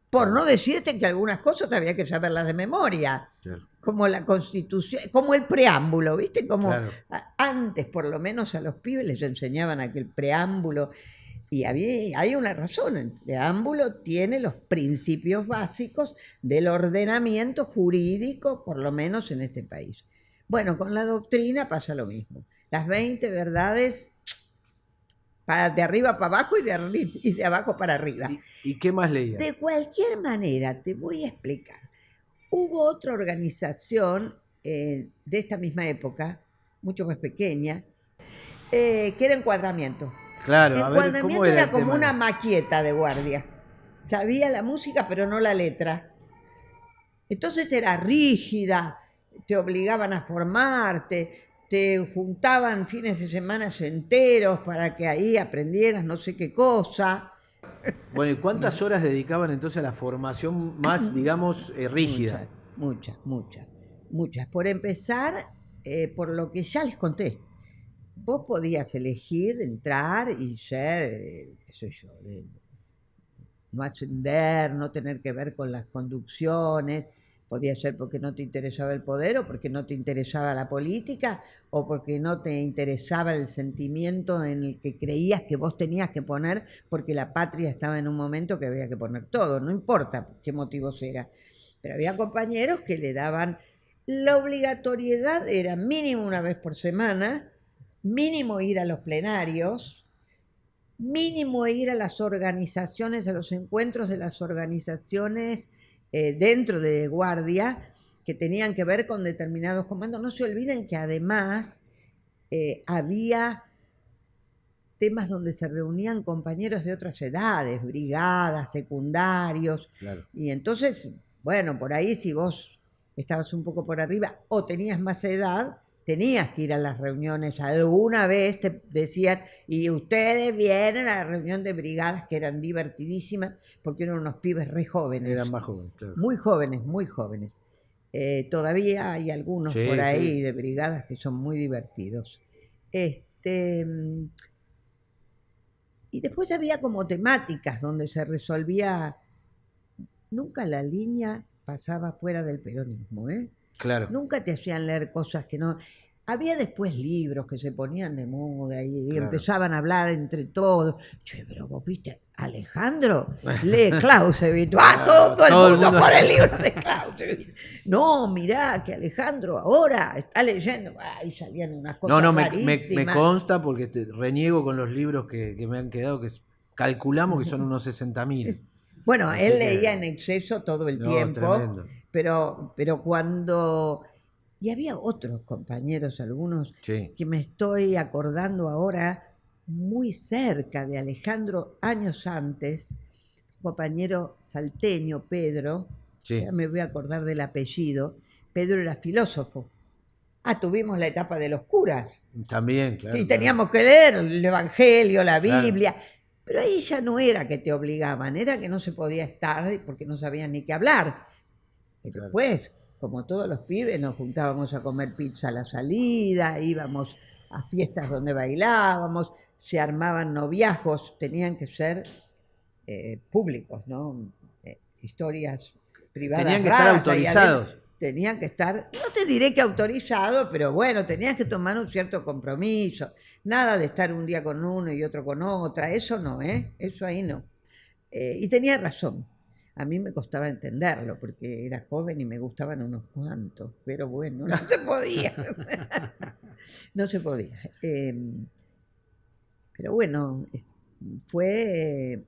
Por no decirte que algunas cosas había que saberlas de memoria, Claro. como la Constitución, como el preámbulo, ¿viste? Como Claro. antes, por lo menos a los pibes les enseñaban aquel preámbulo. Y hay una razón, el preámbulo tiene los principios básicos del ordenamiento jurídico, por lo menos en este país. Bueno, con la doctrina pasa lo mismo. Las 20 verdades de arriba para abajo y de abajo para arriba. ¿Y qué más leía? De cualquier manera, te voy a explicar. Hubo otra organización de esta misma época, mucho más pequeña, que era Encuadramiento. Claro, a ver, Encuadramiento ¿cómo era era el como tema? una maqueta de guardia. Sabía la música, pero no la letra. Entonces era rígida, te obligaban a formarte, te juntaban fines de semana enteros para que ahí aprendieras no sé qué cosa. Bueno, ¿y cuántas horas dedicaban entonces a la formación más, digamos, rígida? Muchas. Por empezar, por lo que ya les conté. Vos podías elegir entrar y ser, qué sé yo, no ascender, no tener que ver con las conducciones. Podía ser porque no te interesaba el poder, o porque no te interesaba la política, o porque no te interesaba el sentimiento en el que creías que vos tenías que poner, porque la patria estaba en un momento que había que poner todo, no importa qué motivos era. Pero había compañeros que le daban, la obligatoriedad era mínimo una vez por semana, mínimo ir a los plenarios, mínimo ir a las organizaciones, a los encuentros de las organizaciones dentro de guardia, que tenían que ver con determinados comandos. No se olviden que además había temas donde se reunían compañeros de otras edades, brigadas, secundarios, Claro. y entonces, bueno, por ahí si vos estabas un poco por arriba o tenías más edad, tenías que ir a las reuniones. Alguna vez te decían, y ustedes vienen a la reunión de brigadas, que eran divertidísimas, porque eran unos pibes re jóvenes. Eran más jóvenes, claro. Muy jóvenes, muy jóvenes. Todavía hay algunos Sí, por ahí sí. de brigadas que son muy divertidos. Y después había como temáticas donde se resolvía. Nunca la línea pasaba fuera del peronismo, ¿eh? Claro. Nunca te hacían leer cosas que no. Había después libros que se ponían de moda y Claro. empezaban a hablar entre todos. Che, pero vos viste, Alejandro lee Clausewitz. Todo el mundo por el libro de Clausewitz. No, mirá que Alejandro ahora está leyendo. Ahí salían unas cosas No, me rarísimas. consta porque reniego con los libros que me han quedado, que calculamos que son unos 60.000. Bueno, Así él que- leía en exceso todo el No, tiempo, tremendo. pero cuando... Y había otros compañeros, algunos, Sí. que me estoy acordando ahora, muy cerca de Alejandro, años antes, compañero salteño, Pedro, Sí. ya me voy a acordar del apellido, Pedro era filósofo. Tuvimos la etapa de los curas, También, claro. y teníamos que leer el Evangelio, la Claro. Biblia, pero ahí ya no era que te obligaban, era que no se podía estar porque no sabían ni qué hablar. Y Claro. después, como todos los pibes, nos juntábamos a comer pizza a la salida, íbamos a fiestas donde bailábamos, se armaban noviazgos, tenían que ser públicos, ¿no? Historias privadas. Tenían que estar raras, autorizados. Tenían que estar, no te diré que autorizados, pero bueno, tenías que tomar un cierto compromiso. Nada de estar un día con uno y otro con otra, eso no, eso ahí no. Y tenía razón. A mí me costaba entenderlo porque era joven y me gustaban unos cuantos, pero bueno, no se podía. No se podía. Pero bueno, fue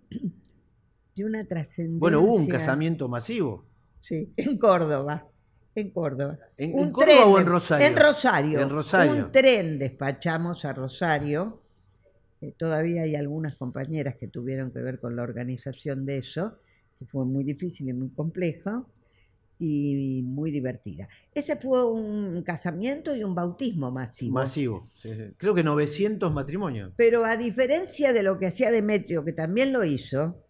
de una trascendencia. Bueno, hubo un casamiento masivo. Sí, en Córdoba. En Córdoba. ¿En Un Córdoba tren o en Rosario? En Rosario. En Rosario. Un tren despachamos a Rosario. Todavía hay algunas compañeras que tuvieron que ver con la organización de eso, que fue muy difícil y muy complejo y muy divertida. Ese fue un casamiento y un bautismo masivo. Masivo. Sí, sí. Creo que 900 matrimonios. Pero a diferencia de lo que hacía Demetrio, que también lo hizo,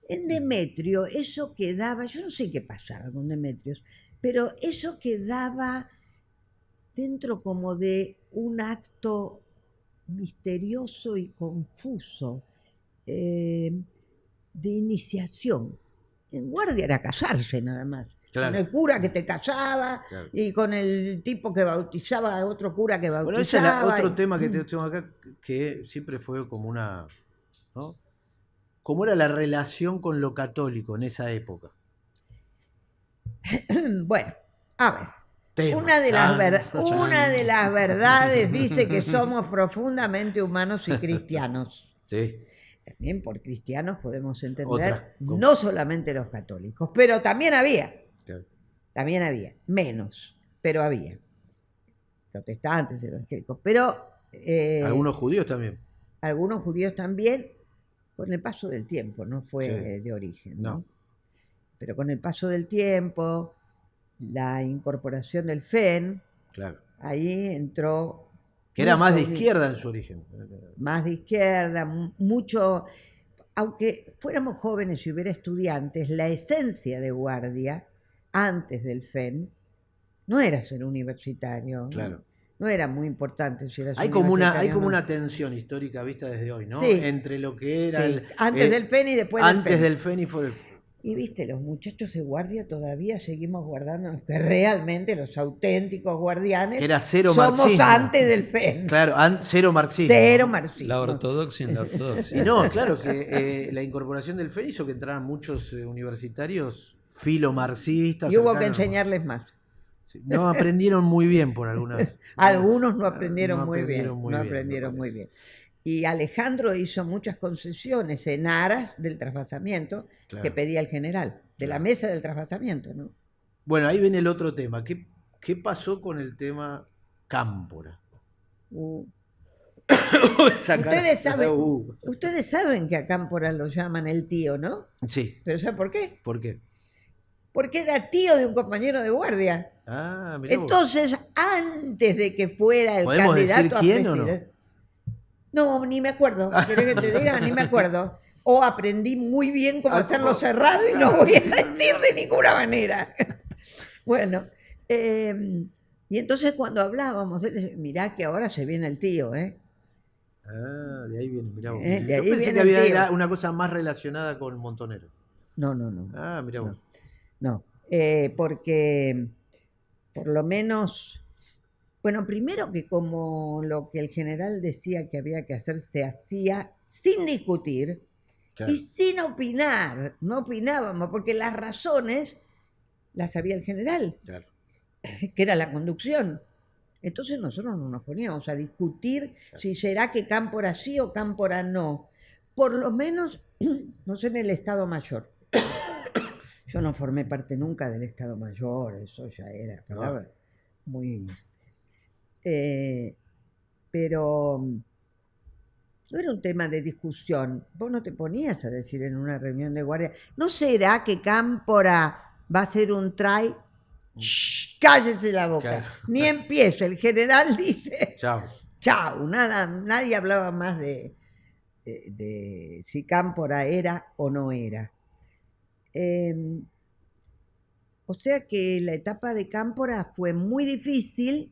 en Demetrio eso quedaba, yo no sé qué pasaba con Demetrios, pero eso quedaba dentro como de un acto misterioso y confuso de iniciación. En guardia era casarse nada más. Claro. Con el cura que te casaba, Claro. y con el tipo que bautizaba a otro cura que bautizaba. Bueno, ese es otro y- tema que tengo acá, que siempre fue como una... ¿no? ¿Cómo era la relación con lo católico en esa época? Bueno, a ver. Tema. Una de Chan. las verdades dice que somos profundamente humanos y cristianos. Sí. También por cristianos podemos entender Otras, ¿cómo? no solamente los católicos, pero también había, Claro. menos, pero había. Protestantes, evangélicos, pero Algunos judíos también. algunos judíos también, con el paso del tiempo, no fue Sí. de origen, No. ¿no? Pero con el paso del tiempo, la incorporación del FEN, Claro. ahí entró... Que era más de mucho- izquierda en su origen. Más de izquierda, mucho... Aunque fuéramos jóvenes y hubiera estudiantes, la esencia de guardia, antes del FEN, no era ser universitario. ¿no? Claro. No era muy importante si eras Hay como universitario o no. una tensión histórica vista desde hoy, ¿no? Sí. Entre lo que era Sí, antes del FEN y después del antes FEN. del FEN y fue el... Y viste, los muchachos de guardia todavía seguimos guardándonos que realmente los auténticos guardianes Que era cero somos marxismo. antes del FEN. Claro, cero marxismo. Cero marxismo. La ortodoxia en la Y ortodoxia. no, claro que la incorporación del FEN hizo que entraran muchos universitarios filomarxistas. Y hubo que cercanos. enseñarles más. Sí, no aprendieron muy bien por algunas. Algunos no aprendieron No muy bien. aprendieron muy No bien, me aprendieron muy parece. bien. Y Alejandro hizo muchas concesiones en aras del trasvasamiento Claro. que pedía el general, de la Claro. mesa del trasvasamiento, ¿no? Bueno, ahí viene el otro tema. ¿Qué pasó con el tema Cámpora? Uh, Esa cara- Ustedes saben- Uh. Ustedes saben que a Cámpora lo llaman el tío, ¿no? Sí, ¿Pero saben por qué? ¿por qué? Porque era tío de un compañero de guardia. Ah, mirá vos. Entonces, antes de que fuera el ¿Podemos decir candidato a quién o no? presidente... No, ni me acuerdo. ¿Querés que te diga? Ni me acuerdo. O aprendí muy bien cómo hacerlo cerrado y no voy a decir de ninguna manera. Bueno, y entonces cuando hablábamos, él decía, mirá que ahora se viene el tío, ¿eh? Ah, de ahí viene, mirá vos. De Yo ahí pensé viene que el había tío. era una cosa más relacionada con Montonero. No, no, no. Ah, mirá vos. No, porque por lo menos Bueno, primero que como lo que el general decía que había que hacer se hacía sin discutir Claro. y sin opinar, no opinábamos, porque las razones las sabía el general, Claro. que era la conducción. Entonces nosotros no nos poníamos a discutir si será que Cámpora sí o Cámpora no. Por lo menos, no sé, en el Estado Mayor. Yo no formé parte nunca del Estado Mayor, eso ya era palabra muy... pero no era un tema de discusión. Vos no te ponías a decir en una reunión de guardia, ¿no será que Cámpora va a ser un try? ¡Shh! Cállense la boca. Claro. Ni empieza. El general dice, Chao. chau, nadie hablaba más de si Cámpora era o no era. O sea que la etapa de Cámpora fue muy difícil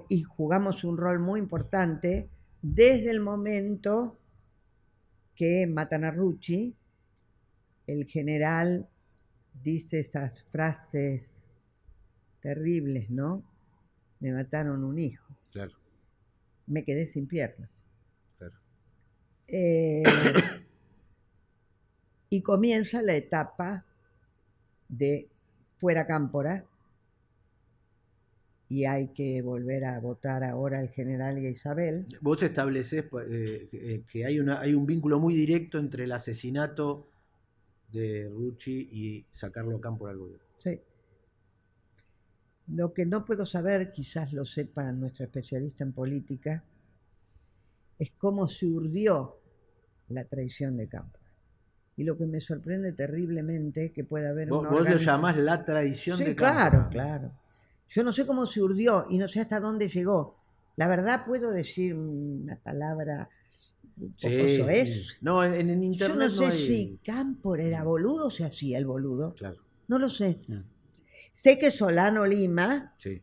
y jugamos un rol muy importante desde el momento que matan a Rucci. El general dice esas frases terribles, ¿no? Me mataron un hijo. Claro. Me quedé sin piernas. Claro. Y comienza la etapa de fuera Cámpora, y hay que volver a votar ahora al general y a Isabel. Vos establecés que hay un vínculo muy directo entre el asesinato de Rucci y sacarlo a Cámpora al gobierno. Sí. Lo que no puedo saber, quizás lo sepa nuestro especialista en política, es cómo se urdió la traición de Cámpora. Y lo que me sorprende terriblemente que pueda haber una Vos lo llamás la traición de Cámpora. Claro, claro. Yo no sé cómo se urdió y no sé hasta dónde llegó. La verdad puedo decir una palabra un poco soez. No, en internet yo no sé hay... si Cámpora era boludo o se hacía el boludo. Claro. No lo sé. No. Sé que Solano Lima Sí.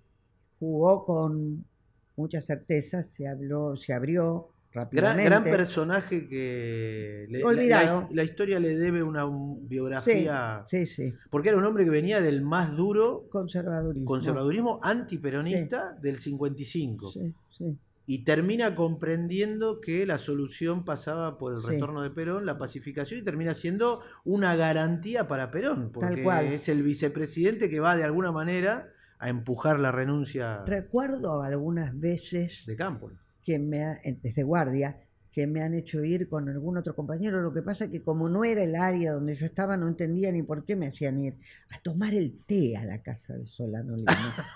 jugó con mucha certeza, se abrió rápidamente. Gran personaje que Olvidado. La historia le debe una biografía. Sí, sí. Porque era un hombre que venía del más duro Conservadurismo. antiperonista del 55. Sí, sí. Y termina comprendiendo que la solución pasaba por el Sí. retorno de Perón, la pacificación, y termina siendo una garantía para Perón, porque Tal cual. es el vicepresidente que va de alguna manera a empujar la renuncia Recuerdo algunas veces de Cámpora. que desde guardia, que me han hecho ir con algún otro compañero. Lo que pasa es que como no era el área donde yo estaba, no entendía ni por qué me hacían ir a tomar el té a la casa de Solano Lima.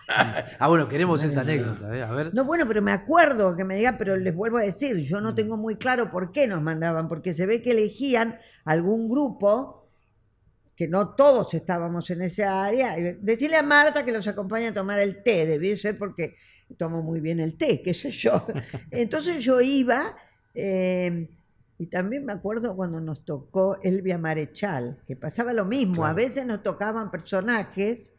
Bueno, queremos esa anécdota, a ver. No, bueno, pero me acuerdo que me diga, pero les vuelvo a decir, yo no tengo muy claro por qué nos mandaban, porque se ve que elegían algún grupo, que no todos estábamos en esa área. Decirle a Marta que los acompañe a tomar el té, debió ser porque tomo muy bien el té, qué sé yo. Entonces yo iba, y también me acuerdo cuando nos tocó Elvia Marechal, que pasaba lo mismo. Claro. A veces nos tocaban personajes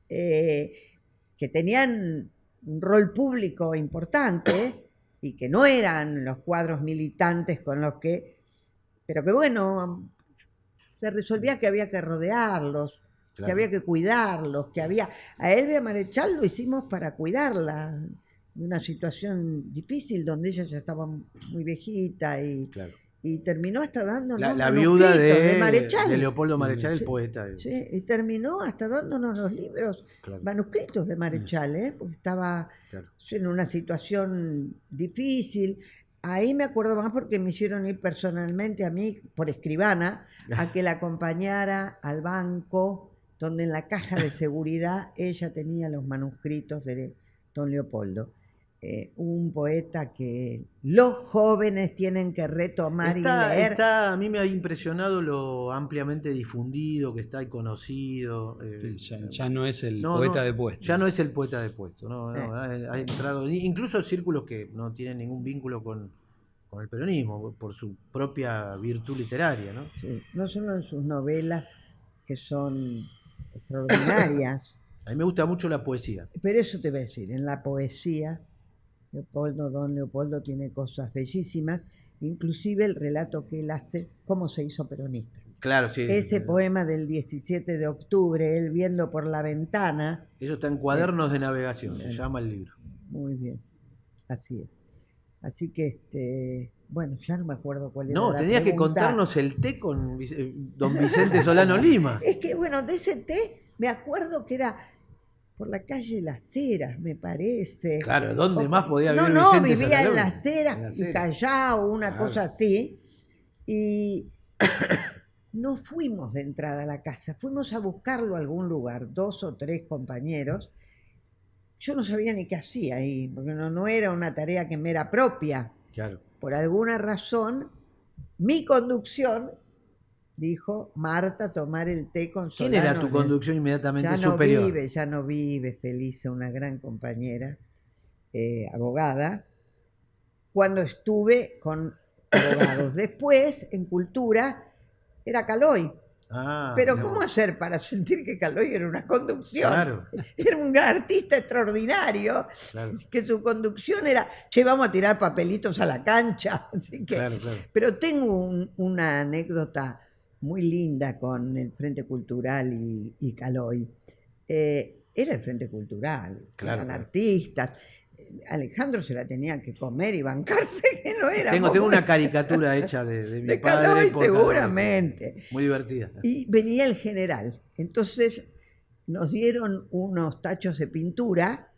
que tenían un rol público importante y que no eran los cuadros militantes con los que... Pero que bueno, se resolvía que había que rodearlos, Claro. que había que cuidarlos, que había... A Elvia Marechal lo hicimos para cuidarla, en una situación difícil donde ella ya estaba muy viejita y, Claro. y terminó hasta dándonos La viuda de Marechal. de Leopoldo Marechal, Sí. el poeta. Sí, y terminó hasta dándonos los libros, Claro. manuscritos de Marechal, porque estaba Claro. en una situación difícil. Ahí me acuerdo más porque me hicieron ir personalmente a mí, por escribana, a que la acompañara al banco, donde en la caja de seguridad ella tenía los manuscritos de don Leopoldo. Un poeta que los jóvenes tienen que retomar y leer. A mí me ha impresionado lo ampliamente difundido que está y conocido. Sí, ya no es el poeta de puesto. Ya no es el poeta de puesto. Ha entrado, incluso círculos que no tienen ningún vínculo con el peronismo, por su propia virtud literaria, ¿no? Sí, no solo en sus novelas, que son extraordinarias. A mí me gusta mucho la poesía. Pero eso te voy a decir, en la poesía, don Leopoldo tiene cosas bellísimas, inclusive el relato que él hace, cómo se hizo peronista. Claro, sí. Ese poema del 17 de octubre, él viendo por la ventana. Eso está en Cuadernos de Navegación, se llama el libro. Muy bien, así es. Así que, bueno, ya no me acuerdo cuál era No, la tenías que pregunta. contarnos el té con don Vicente Solano Lima. Es que, bueno, de ese té me acuerdo que era por la calle Las Heras, me parece. Claro, ¿dónde más podía vivir No, Vicente vivía Solano? en Las Heras En Las y Heras. Callao, una Claro. cosa así. Y no fuimos de entrada a la casa, fuimos a buscarlo a algún lugar, 2 o 3 compañeros. Yo no sabía ni qué hacía ahí, porque no era una tarea que me era propia. Claro. Por alguna razón, mi conducción dijo, Marta, tomar el té con ¿Quién Solano. era tu conducción inmediatamente Ya no superior? ya no vive, Felisa, una gran compañera, abogada, cuando estuve con abogados. Después, en Cultura, era Caloy. Ah, Pero mirá ¿cómo vos. hacer para sentir que Caloy era una conducción? Claro, Era un artista extraordinario, claro, que su conducción era, che, vamos a tirar papelitos a la cancha. Así que, claro, claro. pero tengo una anécdota muy linda con el Frente Cultural y Caloy. Era el Frente Cultural, Claro, eran claro. artistas. Alejandro se la tenía que comer y bancarse, que no era Tengo una caricatura hecha de mi de padre. Caloy, por Caloy. seguramente. Muy divertida. Y venía el general. Entonces nos dieron unos tachos de pintura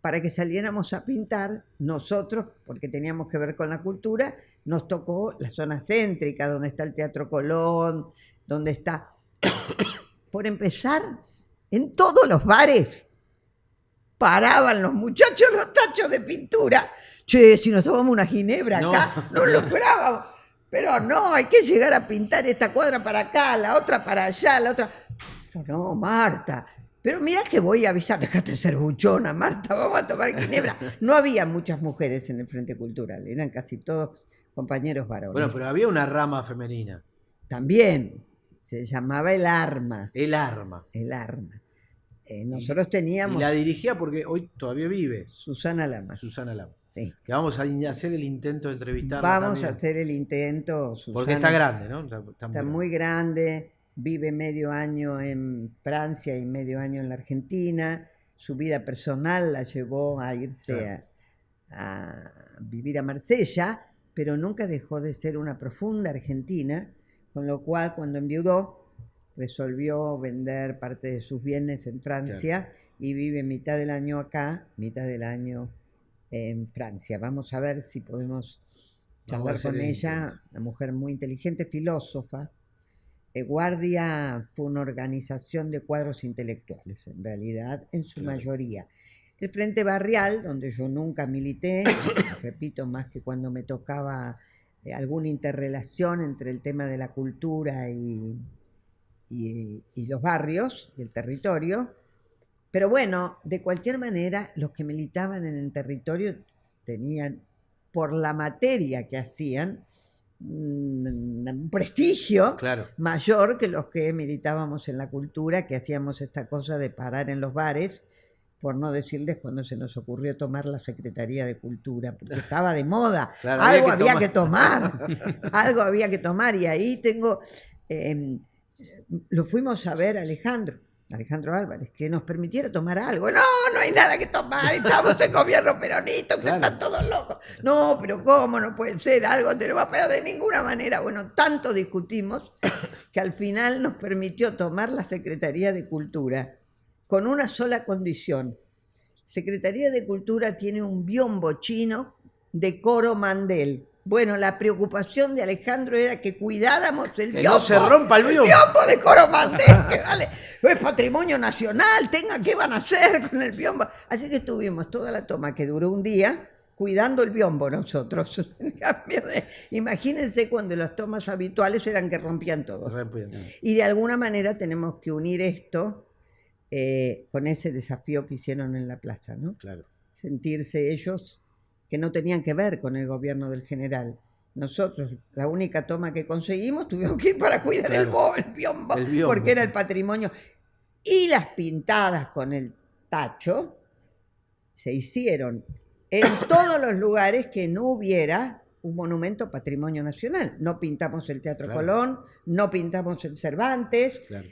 para que saliéramos a pintar. Nosotros, porque teníamos que ver con la cultura, nos tocó la zona céntrica, donde está el Teatro Colón, donde está... Por empezar, en todos los bares paraban los muchachos los tachos de pintura. Che, si nos tomamos una ginebra acá, no lográbamos. Pero no, hay que llegar a pintar esta cuadra para acá, la otra para allá, la otra... No, Marta, pero mirá que voy a avisar, dejate de ser buchona, Marta, vamos a tomar ginebra. No había muchas mujeres en el Frente Cultural, eran casi todos compañeros varones. Bueno, pero había una rama femenina. También se llamaba El Arma. El Arma. El Arma. Nosotros Y teníamos la dirigía porque hoy todavía vive Susana Lama. Susana Lama. Sí. Que vamos a hacer el intento de entrevistarla Vamos también. a hacer el intento. Susana Porque está grande, ¿no? está muy grande, vive medio año en Francia y medio año en la Argentina. Su vida personal la llevó a irse Claro. a vivir a Marsella, pero nunca dejó de ser una profunda argentina, con lo cual cuando enviudó resolvió vender parte de sus bienes en Francia y vive mitad del año acá, mitad del año en Francia. Vamos a ver si podemos charlar con ella, una mujer muy inteligente, filósofa. Guardia fue una organización de cuadros intelectuales, en realidad, en su mayoría. El Frente Barrial, donde yo nunca milité, repito, más que cuando me tocaba alguna interrelación entre el tema de la cultura y los barrios, y el territorio. Pero bueno, de cualquier manera, los que militaban en el territorio tenían, por la materia que hacían, un prestigio mayor que los que militábamos en la cultura, que hacíamos esta cosa de parar en los bares, por no decirles cuando se nos ocurrió tomar la Secretaría de Cultura, porque estaba de moda. Claro, algo había que tomar, algo había que tomar, y ahí tengo... lo fuimos a ver a Alejandro Álvarez, que nos permitiera tomar algo. No hay nada que tomar, estamos en gobierno peronista, ustedes están todos locos. No, pero ¿cómo? No puede ser, algo tenemos, pero de ninguna manera. Bueno, tanto discutimos que al final nos permitió tomar la Secretaría de Cultura con una sola condición. Secretaría de Cultura tiene un biombo chino de Coromandel. Bueno, la preocupación de Alejandro era que cuidáramos el biombo. Que no se rompa el biombo. El biombo de Coromandel, que vale, es patrimonio nacional, ¿qué van a hacer con el biombo? Así que estuvimos toda la toma, que duró un día, cuidando el biombo nosotros. En cambio imagínense cuando las tomas habituales eran que rompían todo. Y de alguna manera tenemos que unir esto con ese desafío que hicieron en la plaza, ¿no? Claro. Sentirse ellos que no tenían que ver con el gobierno del general. Nosotros, la única toma que conseguimos, tuvimos que ir para cuidar el biombo, porque era el patrimonio. Y las pintadas con el tacho se hicieron en todos los lugares que no hubiera un monumento patrimonio nacional. No pintamos el Teatro Claro. Colón, no pintamos el Cervantes. Claro.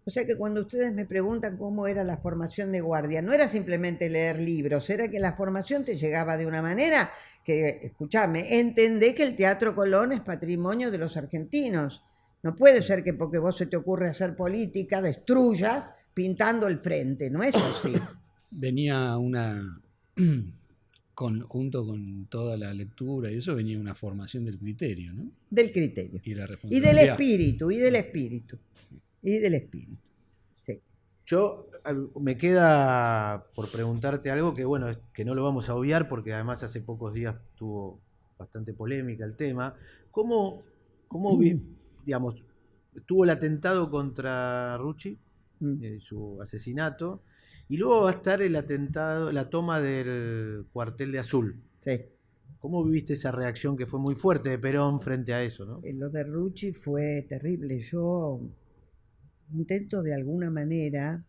O sea que cuando ustedes me preguntan cómo era la formación de guardia, no era simplemente leer libros, era que la formación te llegaba de una manera que, escúchame, entendé que el Teatro Colón es patrimonio de los argentinos. No puede ser que porque vos se te ocurre hacer política, destruyas pintando el frente, no es así. Venía junto con toda la lectura y eso venía una formación del criterio, ¿no? Del criterio. Y la Y responsabilidad. del espíritu, y del espíritu. Y del espíritu. Sí. Me queda por preguntarte algo que, bueno, que no lo vamos a obviar porque además hace pocos días tuvo bastante polémica el tema. ¿Cómo digamos, tuvo el atentado contra Rucci, su asesinato, y luego va a estar el atentado, la toma del cuartel de Azul? Sí. ¿Cómo viviste esa reacción que fue muy fuerte de Perón frente a eso, no? Lo de Rucci fue terrible. Yo intento de alguna manera,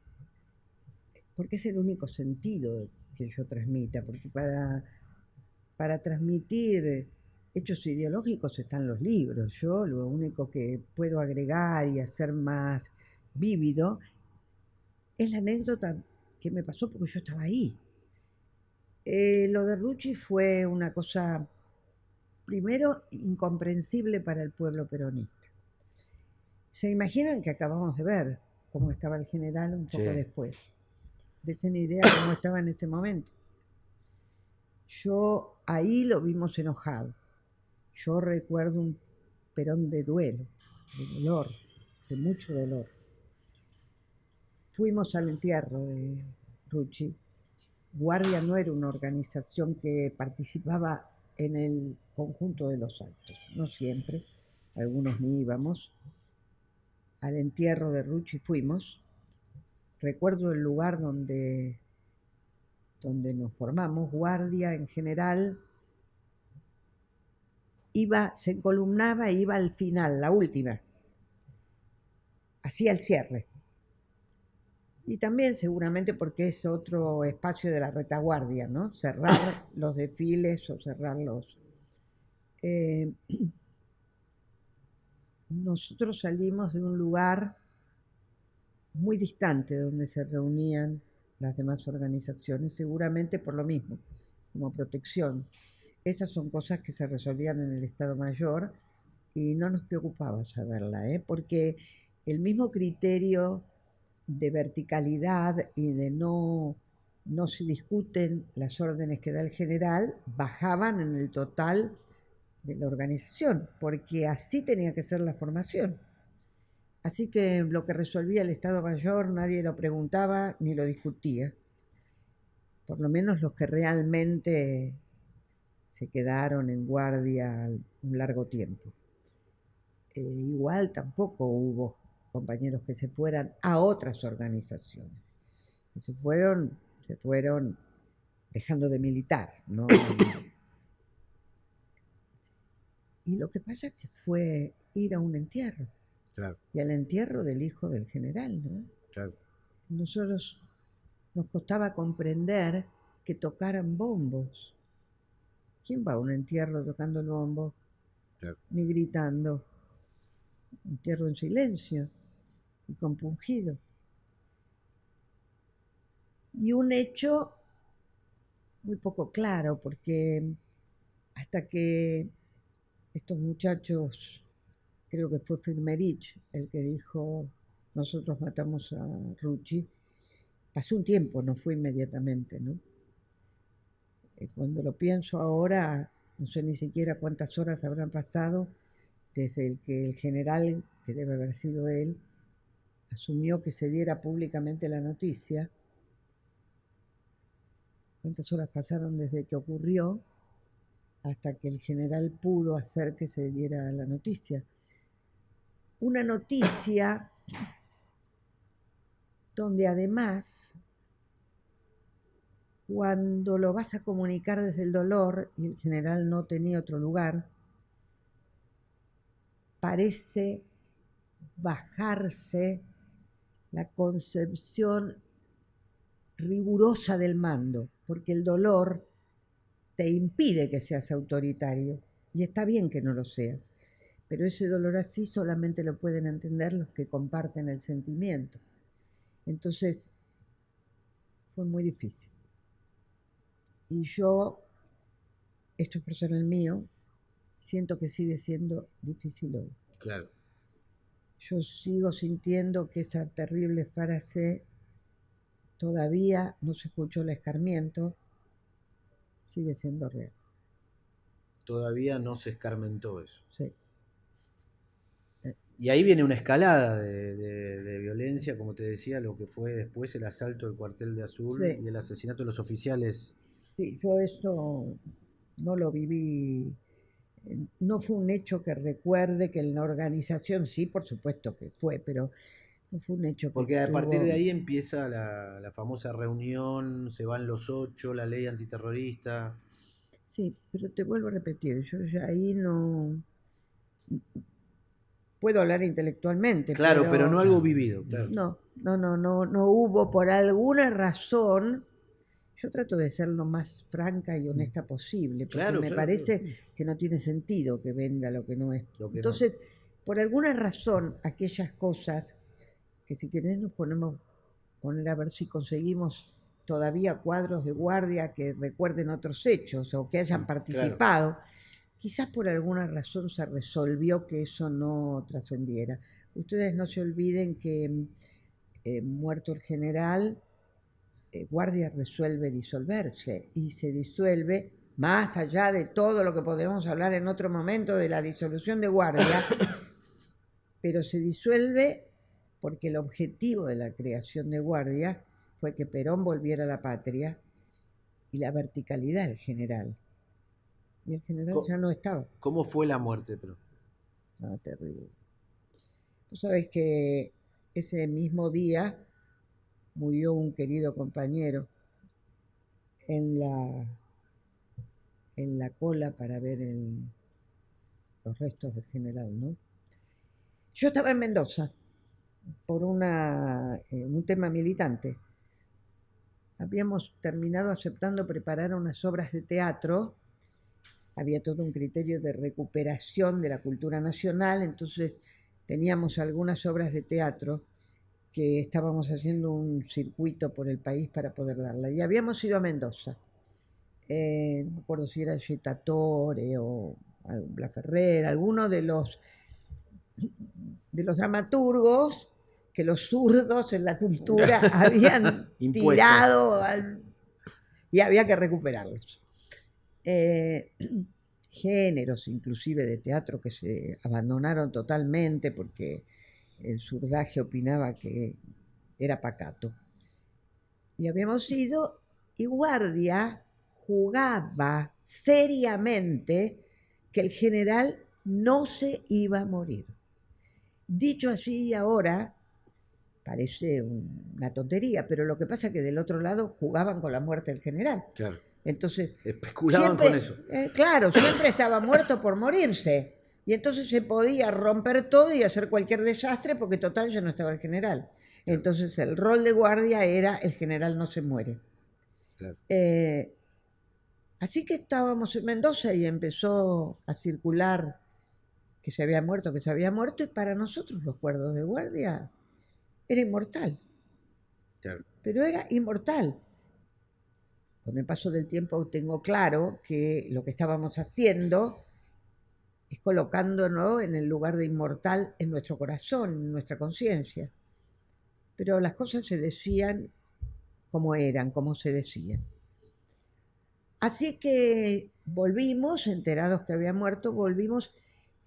porque es el único sentido que yo transmita, porque para transmitir hechos ideológicos están los libros. Yo lo único que puedo agregar y hacer más vívido es la anécdota que me pasó porque yo estaba ahí. Lo de Rucci fue una cosa, primero, incomprensible para el pueblo peronista. ¿Se imaginan que acabamos de ver cómo estaba el general un poco después? Desen idea cómo estaba en ese momento. Yo ahí lo vimos enojado. Yo recuerdo un Perón de duelo, de dolor, de mucho dolor. Fuimos al entierro de Rucci. Guardia no era una organización que participaba en el conjunto de los actos, no siempre, algunos ni íbamos. Al entierro de Rucci fuimos. Recuerdo el lugar donde nos formamos. Guardia en general se encolumnaba e iba al final, la última, hacía el cierre. Y también seguramente porque es otro espacio de la retaguardia, ¿no? Cerrar los desfiles o cerrarlos. Nosotros salimos de un lugar muy distante donde se reunían las demás organizaciones, seguramente por lo mismo, como protección. Esas son cosas que se resolvían en el Estado Mayor y no nos preocupaba saberla, porque el mismo criterio de verticalidad y de no se discuten las órdenes que da el general, bajaban en el total de la organización, porque así tenía que ser la formación. Así que lo que resolvía el Estado Mayor nadie lo preguntaba ni lo discutía, por lo menos los que realmente se quedaron en guardia un largo tiempo. Igual tampoco hubo compañeros que se fueran a otras organizaciones, que se fueron dejando de militar, ¿no? Y lo que pasa es que fue ir a un entierro. Claro. Y al entierro del hijo del general, ¿no? Claro. Nosotros nos costaba comprender que tocaran bombos. ¿Quién va a un entierro tocando el bombo? Claro. Ni gritando. Entierro en silencio y compungido. Y un hecho muy poco claro, porque hasta que estos muchachos, creo que fue Firmerich el que dijo, nosotros matamos a Rucci, pasó un tiempo, no fue inmediatamente, ¿no? Cuando lo pienso ahora, no sé ni siquiera cuántas horas habrán pasado desde el que el general, que debe haber sido él, asumió que se diera públicamente la noticia. ¿Cuántas horas pasaron desde que ocurrió hasta que el general pudo hacer que se diera la noticia? Una noticia donde además, cuando lo vas a comunicar desde el dolor, y el general no tenía otro lugar, parece bajarse la concepción rigurosa del mando, porque el dolor te impide que seas autoritario. Y está bien que no lo seas, pero ese dolor así solamente lo pueden entender los que comparten el sentimiento. Entonces, fue muy difícil. Y yo, esto es personal mío, siento que sigue siendo difícil hoy. Claro. Yo sigo sintiendo que esa terrible frase, todavía no se escuchó el escarmiento, sigue siendo real. Todavía no se escarmentó eso. Sí. Y ahí viene una escalada de violencia, como te decía, lo que fue después el asalto del cuartel de Azul Sí. y el asesinato de los oficiales. Sí, yo eso no lo viví, no fue un hecho que recuerde que en la organización, sí, por supuesto que fue, pero no fue un hecho que Porque a tuvo- partir de ahí empieza la famosa reunión, se van los 8, la ley antiterrorista. Sí, pero te vuelvo a repetir, yo ya ahí no puedo hablar intelectualmente, Claro, pero no algo vivido. Claro. no hubo por alguna razón. Yo trato de ser lo más franca y honesta posible, porque Claro, me claro, parece claro. que no tiene sentido que venda lo que no es. Lo que no. Entonces, por alguna razón, aquellas cosas que si querés nos ponemos poner a ver si conseguimos todavía cuadros de guardia que recuerden otros hechos o que hayan participado, quizás por alguna razón se resolvió que eso no trascendiera. Ustedes no se olviden que muerto el general, guardia resuelve disolverse y se disuelve, más allá de todo lo que podemos hablar en otro momento de la disolución de guardia, pero se disuelve porque el objetivo de la creación de guardia fue que Perón volviera a la patria y la verticalidad del general. Y el general ya no estaba. ¿Cómo fue la muerte, pero? No, terrible. Vos sabés que ese mismo día murió un querido compañero en la cola para ver los restos del general, ¿no? Yo estaba en Mendoza por un tema militante. Habíamos terminado aceptando preparar unas obras de teatro. Había todo un criterio de recuperación de la cultura nacional, entonces teníamos algunas obras de teatro que estábamos haciendo un circuito por el país para poder darla. Y habíamos ido a Mendoza. No me acuerdo si era Yetatore o Blas Ferrer, alguno de los dramaturgos que los zurdos en la cultura habían tirado y había que recuperarlos. Géneros inclusive de teatro que se abandonaron totalmente porque el zurdaje opinaba que era pacato. Y habíamos ido, y Guardia jugaba seriamente que el general no se iba a morir. Dicho así ahora, parece una tontería, pero lo que pasa es que del otro lado jugaban con la muerte del general. Claro. Entonces, especulaban con eso. Claro, siempre estaba muerto por morirse. Y entonces se podía romper todo y hacer cualquier desastre porque total ya no estaba el general. Entonces el rol de guardia era el general no se muere. Claro. Así que estábamos en Mendoza y empezó a circular que se había muerto, y para nosotros los cuerdos de guardia era inmortal. Claro. Pero era inmortal. Con el paso del tiempo tengo claro que lo que estábamos haciendo es colocándonos en el lugar de inmortal en nuestro corazón, en nuestra conciencia. Pero las cosas se decían como eran, como se decían. Así que volvimos, enterados que había muerto, volvimos.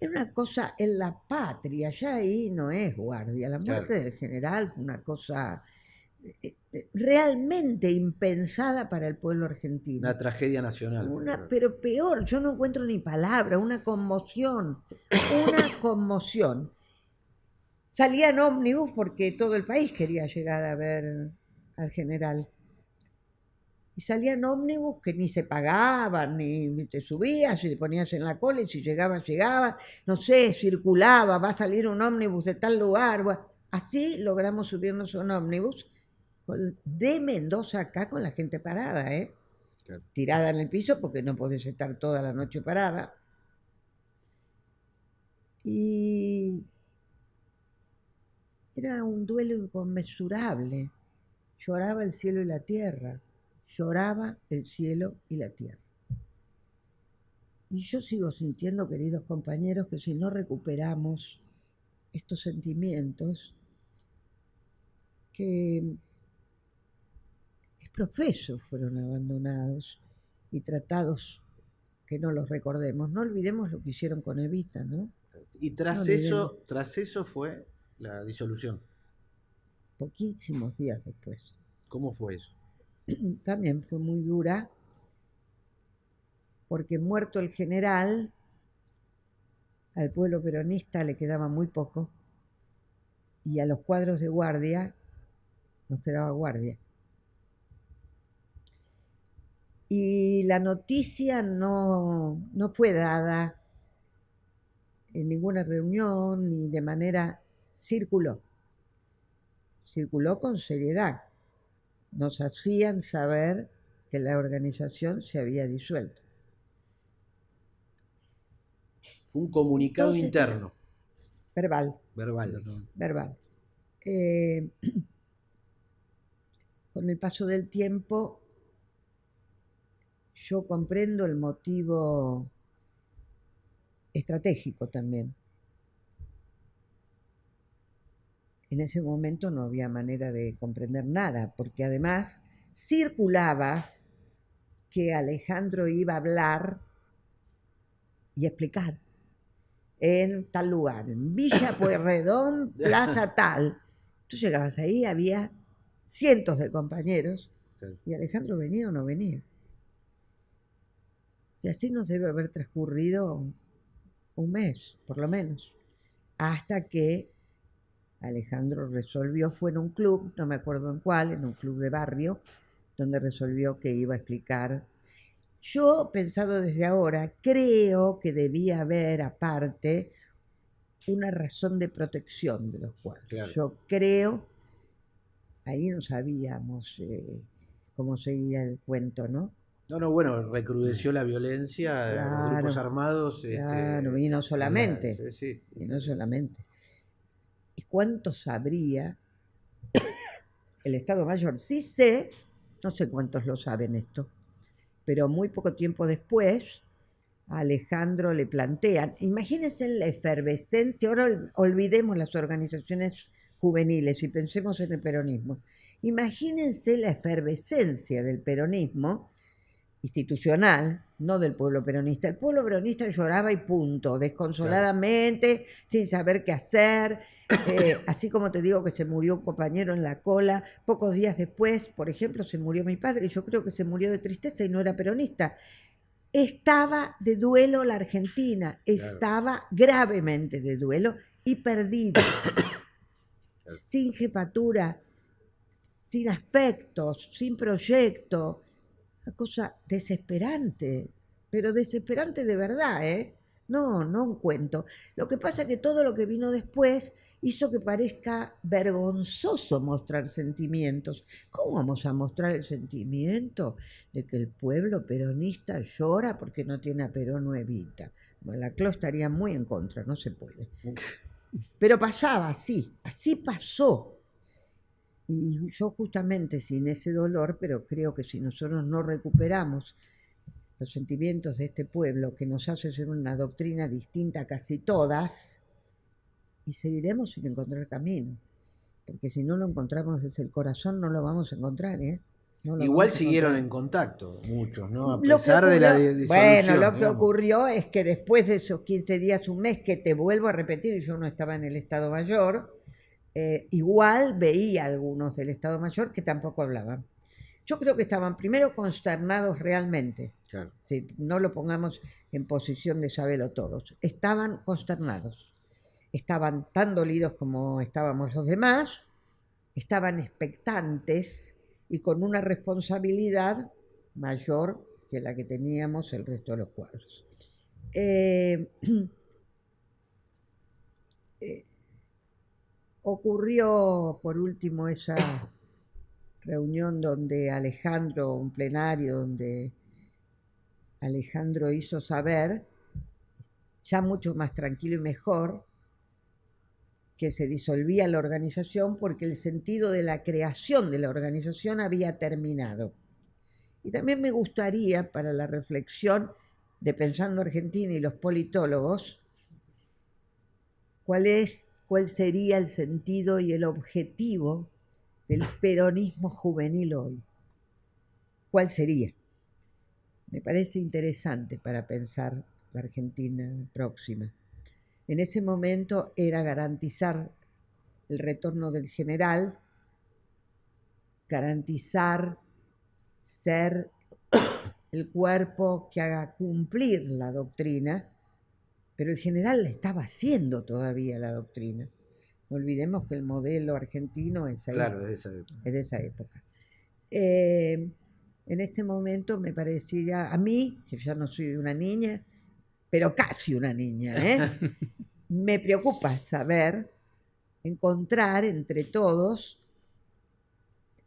Era una cosa en la patria, ya ahí no es guardia. La muerte del general fue una cosa realmente impensada para el pueblo argentino. Una tragedia nacional. Pero peor, yo no encuentro ni palabra, una conmoción. Salían ómnibus porque todo el país quería llegar a ver al general. Y salían ómnibus que ni se pagaban, ni te subías y te ponías en la cola y si llegabas, no sé, circulaba, va a salir un ómnibus de tal lugar. Bueno, así logramos subirnos a un ómnibus de Mendoza acá con la gente parada, Claro. Tirada en el piso porque no podés estar toda la noche parada. Y era un duelo inconmensurable. Lloraba el cielo y la tierra. Lloraba el cielo y la tierra. Y yo sigo sintiendo, queridos compañeros, que si no recuperamos estos sentimientos, que es profeso fueron abandonados y tratados que no los recordemos. No olvidemos lo que hicieron con Evita, ¿no? Y No tras olvidemos. eso fue la disolución. Poquísimos días después. ¿Cómo fue eso? También fue muy dura, porque muerto el general, al pueblo peronista le quedaba muy poco, y a los cuadros de guardia nos quedaba guardia. Y la noticia no fue dada en ninguna reunión ni de manera, circuló con seriedad. Nos hacían saber que la organización se había disuelto. Fue un comunicado Entonces, interno, verbal. Con el paso del tiempo, yo comprendo el motivo estratégico también. En ese momento no había manera de comprender nada, porque además circulaba que Alejandro iba a hablar y explicar en tal lugar, en Villa Pueyrredón, plaza tal. Tú llegabas ahí, había cientos de compañeros, y Alejandro venía o no venía. Y así nos debe haber transcurrido un mes, por lo menos, hasta que Alejandro resolvió, fue en un club, no me acuerdo en cuál, en un club de barrio, donde resolvió que iba a explicar. Yo, pensado desde ahora, creo que debía haber, aparte, una razón de protección de los cuadros. Claro. Yo creo, ahí no sabíamos cómo seguía el cuento, ¿no? No, bueno, recrudeció la violencia de los grupos armados. Claro, y no solamente. Sí. Y no solamente. ¿Y cuánto sabría el Estado Mayor? Sí sé, no sé cuántos lo saben esto, pero muy poco tiempo después a Alejandro le plantean, imagínense la efervescencia, ahora olvidemos las organizaciones juveniles y pensemos en el peronismo. Imagínense la efervescencia del peronismo institucional, no del pueblo peronista. El pueblo peronista lloraba y punto, desconsoladamente, sin saber qué hacer. Así como te digo que se murió un compañero en la cola, pocos días después, por ejemplo, se murió mi padre, y yo creo que se murió de tristeza y no era peronista. Estaba de duelo la Argentina, estaba gravemente de duelo y perdida, sin jefatura, sin afectos, sin proyecto. Una cosa desesperante, pero desesperante de verdad, ¿eh? No un cuento. Lo que pasa es que todo lo que vino después hizo que parezca vergonzoso mostrar sentimientos. ¿Cómo vamos a mostrar el sentimiento de que el pueblo peronista llora porque no tiene a Perón o Evita? Bueno, la CLO estaría muy en contra, no se puede. Pero pasaba así pasó. Y yo justamente sin ese dolor, pero creo que si nosotros no recuperamos los sentimientos de este pueblo, que nos hace ser una doctrina distinta a casi todas, y seguiremos sin encontrar camino. Porque si no lo encontramos desde el corazón, no lo vamos a encontrar, ¿eh? No lo Igual vamos a siguieron encontrar. en contacto, muchos, ¿no? A Lo que pesar de la ocurrió- disolución. Bueno, lo que digamos. ocurrió es que después de esos 15 días, un mes, que te vuelvo a repetir, yo no estaba en el Estado Mayor, igual veía a algunos del Estado Mayor que tampoco hablaban. Yo creo que estaban primero consternados realmente. Claro. Sí, no lo pongamos en posición de saberlo todos. Estaban consternados. Estaban tan dolidos como estábamos los demás, estaban expectantes y con una responsabilidad mayor que la que teníamos el resto de los cuadros. Ocurrió por último esa reunión donde Alejandro, un plenario donde Alejandro hizo saber ya mucho más tranquilo y mejor, que se disolvía la organización porque el sentido de la creación de la organización había terminado. Y también me gustaría, para la reflexión de Pensando Argentina y los politólogos, cuál sería el sentido y el objetivo del peronismo juvenil hoy. ¿Cuál sería? Me parece interesante para pensar la Argentina próxima. En ese momento era garantizar el retorno del general, garantizar ser el cuerpo que haga cumplir la doctrina, pero el general la estaba haciendo todavía la doctrina. No olvidemos que el modelo argentino es ahí, Claro, es de esa época. En este momento me parecería, a mí, que ya no soy una niña, pero casi una niña, me preocupa saber, encontrar entre todos.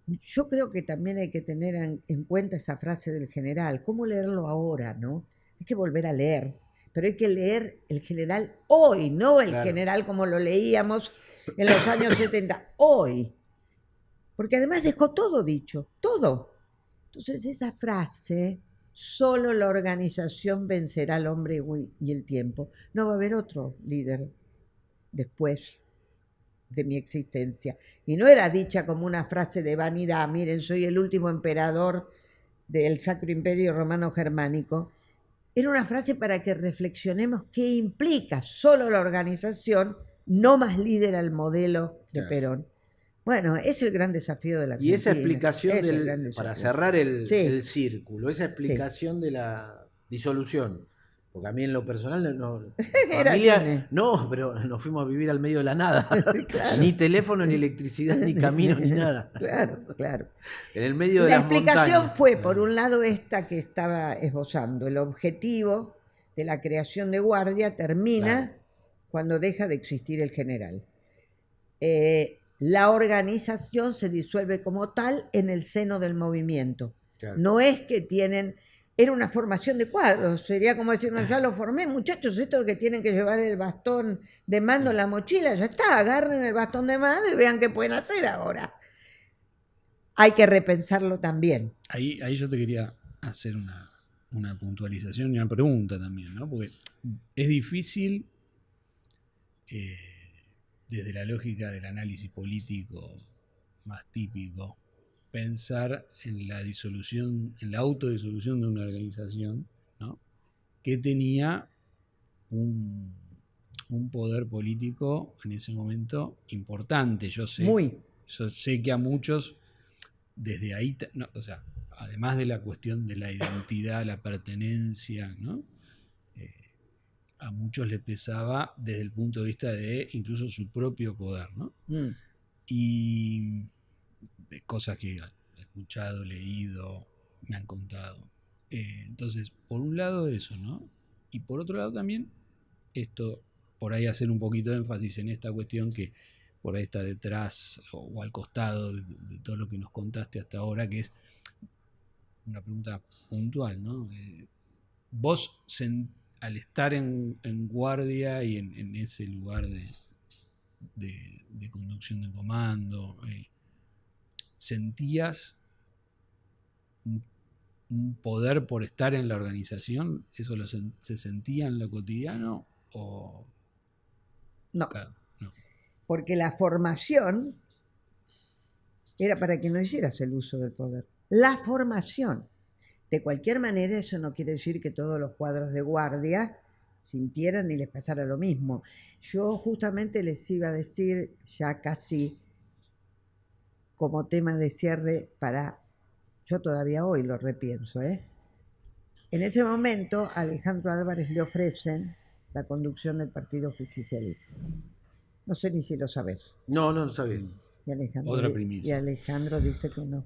Yo creo que también hay que tener en cuenta esa frase del general. ¿Cómo leerlo ahora, no? Hay que volver a leer, pero hay que leer el general hoy, no el general como lo leíamos en los años 70, hoy. Porque además dejó todo dicho, todo. Entonces esa frase, solo la organización vencerá al hombre y el tiempo. No va a haber otro líder después de mi existencia. Y no era dicha como una frase de vanidad, miren, soy el último emperador del Sacro Imperio Romano Germánico. Era una frase para que reflexionemos qué implica solo la organización, no más líder al modelo de Perón. Bueno, es el gran desafío de la Argentina. Y esa explicación para cerrar el círculo, esa explicación de la disolución, porque a mí en lo personal familia, no, pero nos fuimos a vivir al medio de la nada. Claro. Ni teléfono, ni electricidad, ni camino, ni nada. Claro. En el medio de las montañas. La explicación fue, por un lado, esta que estaba esbozando. El objetivo de la creación de guardia termina cuando deja de existir el general. La organización se disuelve como tal en el seno del movimiento. Claro. No es que tienen... Era una formación de cuadros, sería como decir, no, ya lo formé, muchachos, esto que tienen que llevar el bastón de mando en la mochila, ya está, agarren el bastón de mando y vean qué pueden hacer ahora. Hay que repensarlo también. Ahí yo te quería hacer una puntualización y una pregunta también, ¿no? Porque es difícil, desde la lógica del análisis político más típico, pensar en la disolución, en la autodisolución de una organización, ¿no? Que tenía un poder político en ese momento importante. Yo sé que a muchos desde ahí, no, o sea, además de la cuestión de la identidad, la pertenencia, ¿no? A muchos les pesaba desde el punto de vista de incluso su propio poder, ¿no? Y de cosas que he escuchado, leído, me han contado. Entonces, por un lado eso, ¿no? Y por otro lado también, esto, por ahí hacer un poquito de énfasis en esta cuestión que por ahí está detrás o al costado de todo lo que nos contaste hasta ahora, que es una pregunta puntual, ¿no? Vos, al estar en guardia y en ese lugar de conducción de comando, ¿sentías un poder por estar en la organización? ¿Eso se sentía en lo cotidiano? ¿O no? Porque la formación era para que no hicieras el uso del poder. La formación. De cualquier manera, eso no quiere decir que todos los cuadros de guardia sintieran ni les pasara lo mismo. Yo justamente les iba a decir, ya casi como tema de cierre, yo todavía hoy lo repienso, En ese momento, a Alejandro Álvarez le ofrecen la conducción del Partido Justicialista. No sé ni si lo sabes. No lo sabía. Otra primicia. Y Alejandro dice que no.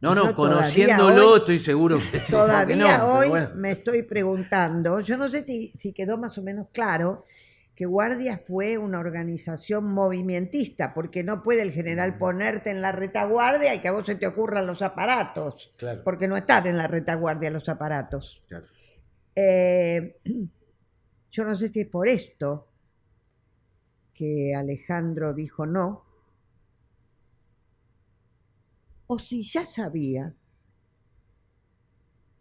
No, conociéndolo estoy seguro que sí. Todavía hoy me estoy preguntando, yo no sé si quedó más o menos claro que Guardia fue una organización movimentista, porque no puede el general ponerte en la retaguardia y que a vos se te ocurran los aparatos, porque no están en la retaguardia los aparatos. Claro. Yo no sé si es por esto que Alejandro dijo no, o si ya sabía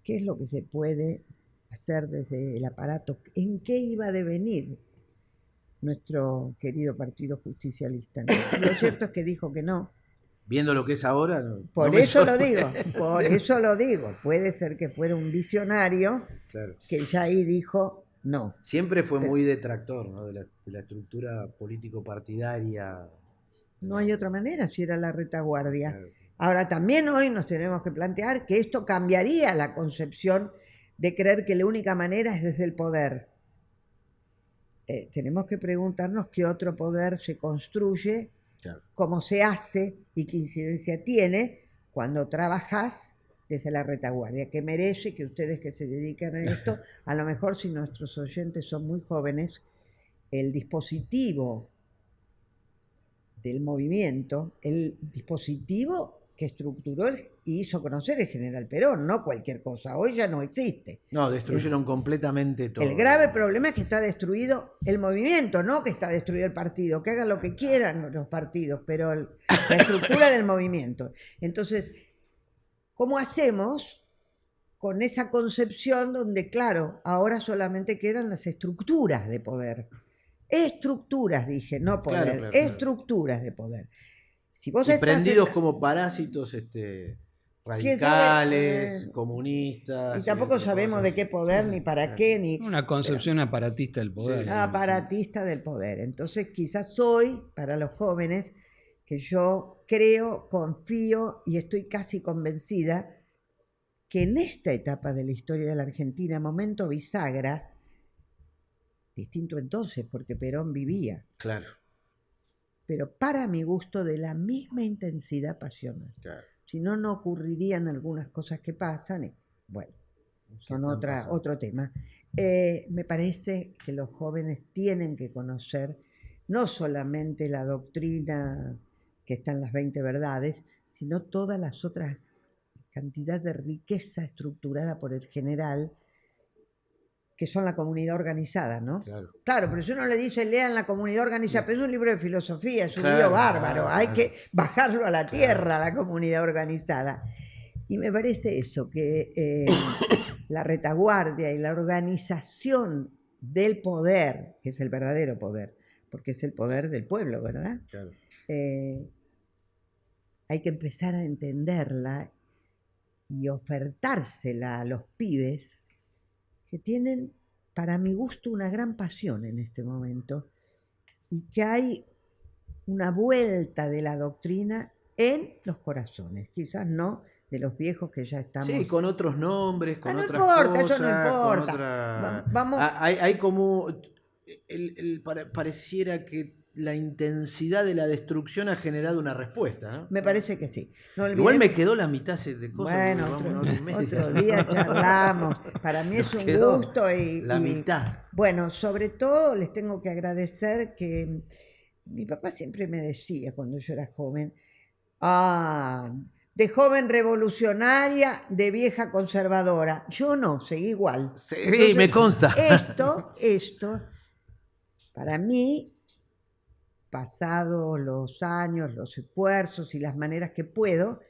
qué es lo que se puede hacer desde el aparato, en qué iba a devenir nuestro querido Partido Justicialista, ¿no? Lo cierto es que dijo que no. Viendo lo que es ahora, Por eso lo digo, puede ser que fuera un visionario Claro. que ya ahí dijo no. Siempre fue muy detractor, ¿no? de la estructura político-partidaria. No hay otra manera si era la retaguardia. Claro. Ahora también hoy nos tenemos que plantear que esto cambiaría la concepción de creer que la única manera es desde el poder. Tenemos que preguntarnos qué otro poder se construye, Claro. cómo se hace y qué incidencia tiene cuando trabajás desde la retaguardia, que merece que ustedes que se dedican a esto, a lo mejor si nuestros oyentes son muy jóvenes, el dispositivo del movimiento, el dispositivo que estructuró y hizo conocer el general Perón, no cualquier cosa, hoy ya no existe. No, destruyeron completamente todo. El grave problema es que está destruido el movimiento, no que está destruido el partido, que hagan lo que quieran los partidos, pero la estructura del movimiento. Entonces, ¿cómo hacemos con esa concepción donde, claro, ahora solamente quedan las estructuras de poder? Estructuras, dije, no poder, Claro. estructuras de poder. Si vos Y estás prendidos en- como parásitos radicales, sabe? comunistas. Y tampoco otras sabemos cosas. de qué poder, ni para qué, ni Una concepción aparatista del poder. Sí, aparatista del poder. Entonces, quizás hoy, para los jóvenes, que yo creo, confío y estoy casi convencida que en esta etapa de la historia de la Argentina, momento bisagra, distinto entonces, porque Perón vivía, Claro, pero para mi gusto de la misma intensidad pasional. claro. Si no, no ocurrirían algunas cosas que pasan. Y, bueno, son están pasando? otro tema. Me parece que los jóvenes tienen que conocer no solamente la doctrina que está en las 20 verdades, sino todas las otras cantidad de riqueza estructurada por el general, que son la comunidad organizada, ¿no? Claro. Claro, pero si uno le dice lean la comunidad organizada, pero es un libro de filosofía, es un Claro, lío bárbaro, claro, hay claro. que bajarlo a la tierra, la comunidad organizada. Y me parece eso, que la retaguardia y la organización del poder, que es el verdadero poder, porque es el poder del pueblo, ¿verdad? Claro. Hay que empezar a entenderla y ofertársela a los pibes que tienen, para mi gusto, una gran pasión en este momento, y que hay una vuelta de la doctrina en los corazones, quizás no de los viejos que ya estamos... Sí, con otros nombres, con no otras importa, cosas. eso no importa. Con otra... Vamos... Hay como... pareciera que la intensidad de la destrucción ha generado una respuesta, ¿no? Me parece que sí. No Igual olvidemos- me quedó la mitad de cosas. Bueno, porque vamos una hora y media. otro día charlamos. Para mí es un Quedó gusto y... la mitad. Bueno, sobre todo les tengo que agradecer que mi papá siempre me decía cuando yo era joven, de joven revolucionaria, de vieja conservadora. Yo no, seguí igual. Sí, Entonces, me consta. Esto, para mí, pasados los años, los esfuerzos y las maneras que puedo,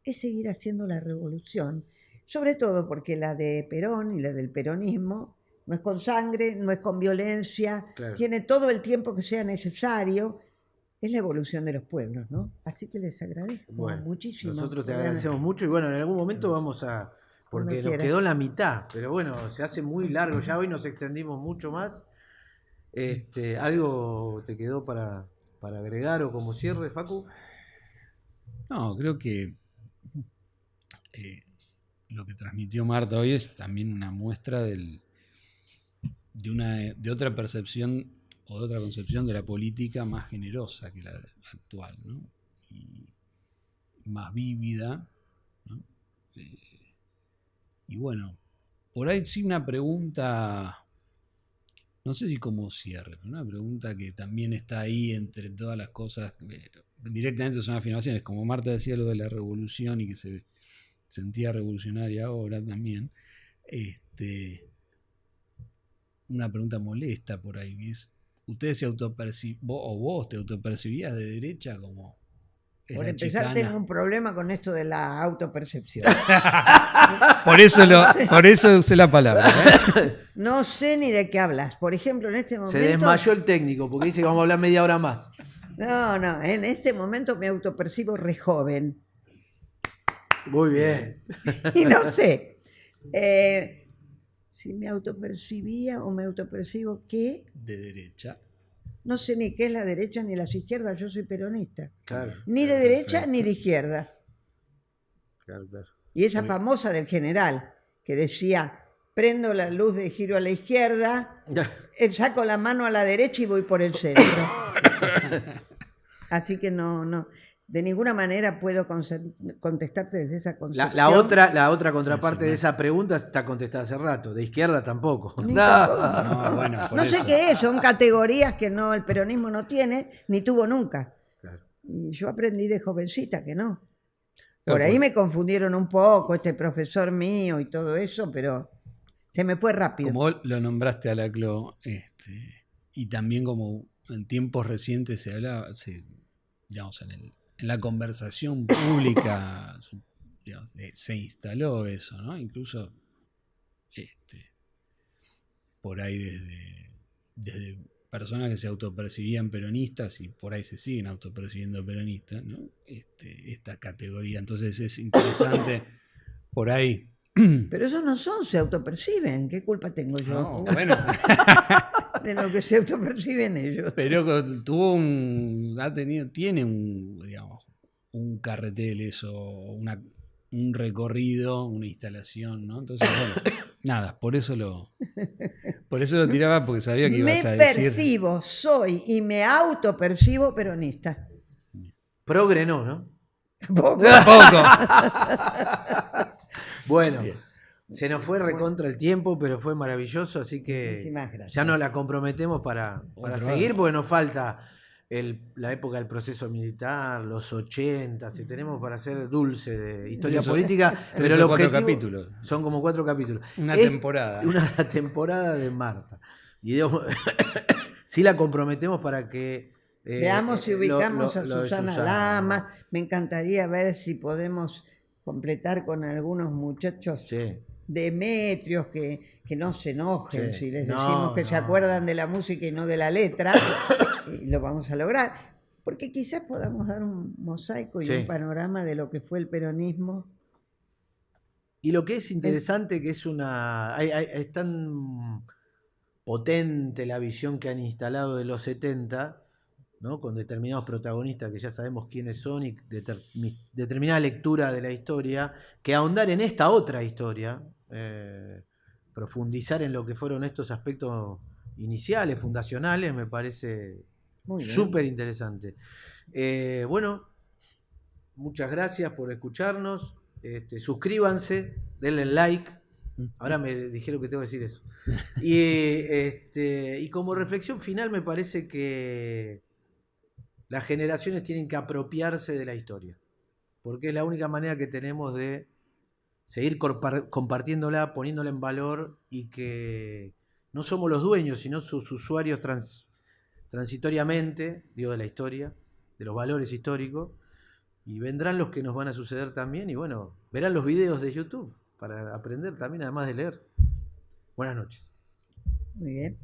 es seguir haciendo la revolución. Sobre todo porque la de Perón y la del peronismo no es con sangre, no es con violencia, Claro. tiene todo el tiempo que sea necesario. Es la evolución de los pueblos, ¿no? Así que les agradezco muchísimo. Nosotros te agradecemos mucho y bueno, en algún momento vamos a... Porque Cuando nos quieras. quedó la mitad, pero bueno, se hace muy largo. Ya hoy nos extendimos mucho más. ¿Algo te quedó para agregar o como cierre, Facu? No, creo que lo que transmitió Marta hoy es también una muestra de otra percepción o de otra concepción de la política más generosa que la actual, ¿no? Y más vívida, ¿no? Y bueno, por ahí sí una pregunta, no sé si como cierre, pero una pregunta que también está ahí entre todas las cosas, directamente son afirmaciones, como Marta decía lo de la revolución y que se sentía revolucionaria ahora también, una pregunta molesta por ahí, que es, ¿ustedes se vos te autopercibías de derecha como es Por la empezar, chicana? tengo un problema con esto de la autopercepción. Por eso usé la palabra. No sé ni de qué hablas. Por ejemplo, en este momento... Se desmayó el técnico porque dice que vamos a hablar media hora más. No, en este momento me autopercibo re joven. Muy bien. Y no sé si me autopercibía o me autopercibo que De derecha. no sé ni qué es la derecha ni las izquierdas, yo soy peronista. Claro. Ni de derecha ni de izquierda. Claro, claro. Y esa famosa del general que decía, prendo la luz de giro a la izquierda, saco la mano a la derecha y voy por el centro. Así que no, de ninguna manera puedo contestarte desde esa concepción. La otra contraparte de esa pregunta está contestada hace rato. De izquierda tampoco. Ni tampoco. No, bueno, por No sé eso. qué es, son categorías que no, el peronismo no tiene, ni tuvo nunca. Claro. Y yo aprendí de jovencita que no. Claro, Por ahí me confundieron un poco, este profesor mío y todo eso, pero se me fue rápido. Como vos lo nombraste a Laclau, y también como en tiempos recientes se hablaba, digamos, en la conversación pública digamos, se instaló eso, ¿no? Incluso por ahí desde personas que se autopercibían peronistas y por ahí se siguen autopercibiendo peronistas, ¿no? Esta categoría. Entonces es interesante por ahí. Pero esos no son, se autoperciben. ¿Qué culpa tengo yo? No, bueno. De lo que se autoperciben ellos. Pero tiene digamos, un carretel eso, un recorrido, una instalación, ¿no? Entonces, bueno, nada, por eso lo tiraba porque sabía que ibas a Me decir. percibo, soy y me autopercibo peronista. Progre no. Poco. Bueno, Bien. se nos fue recontra el tiempo, pero fue maravilloso, así que Muchísimas gracias. ya nos la comprometemos para seguir, porque nos falta la época del proceso militar, los 80, si tenemos para hacer dulce de historia política, pero el objetivo capítulos. son como 4 capítulos. Una temporada. Una temporada de Marta. Y sí la comprometemos para que Veamos si ubicamos a lo de Susana Lamas. Me encantaría ver si podemos completar con algunos muchachos Sí. demetrios que no se enojen Sí. si les No, decimos que se no. acuerdan de la música y no de la letra. Y lo vamos a lograr. Porque quizás podamos dar un mosaico y Sí. un panorama de lo que fue el peronismo. Y lo que es interesante que es tan potente la visión que han instalado de los 70, ¿no? Con determinados protagonistas que ya sabemos quiénes son y determinada lectura de la historia, que ahondar en esta otra historia, profundizar en lo que fueron estos aspectos iniciales, fundacionales, me parece Muy bien. súper interesante. Bueno, muchas gracias por escucharnos. Suscríbanse, denle like. Ahora me dijeron que tengo que decir eso. Y como reflexión final, me parece que las generaciones tienen que apropiarse de la historia, porque es la única manera que tenemos de seguir compartiéndola, poniéndola en valor, y que no somos los dueños, sino sus usuarios transitoriamente, digo, de la historia, de los valores históricos, y vendrán los que nos van a suceder también, y bueno, verán los videos de YouTube para aprender también, además de leer. Buenas noches. Muy bien.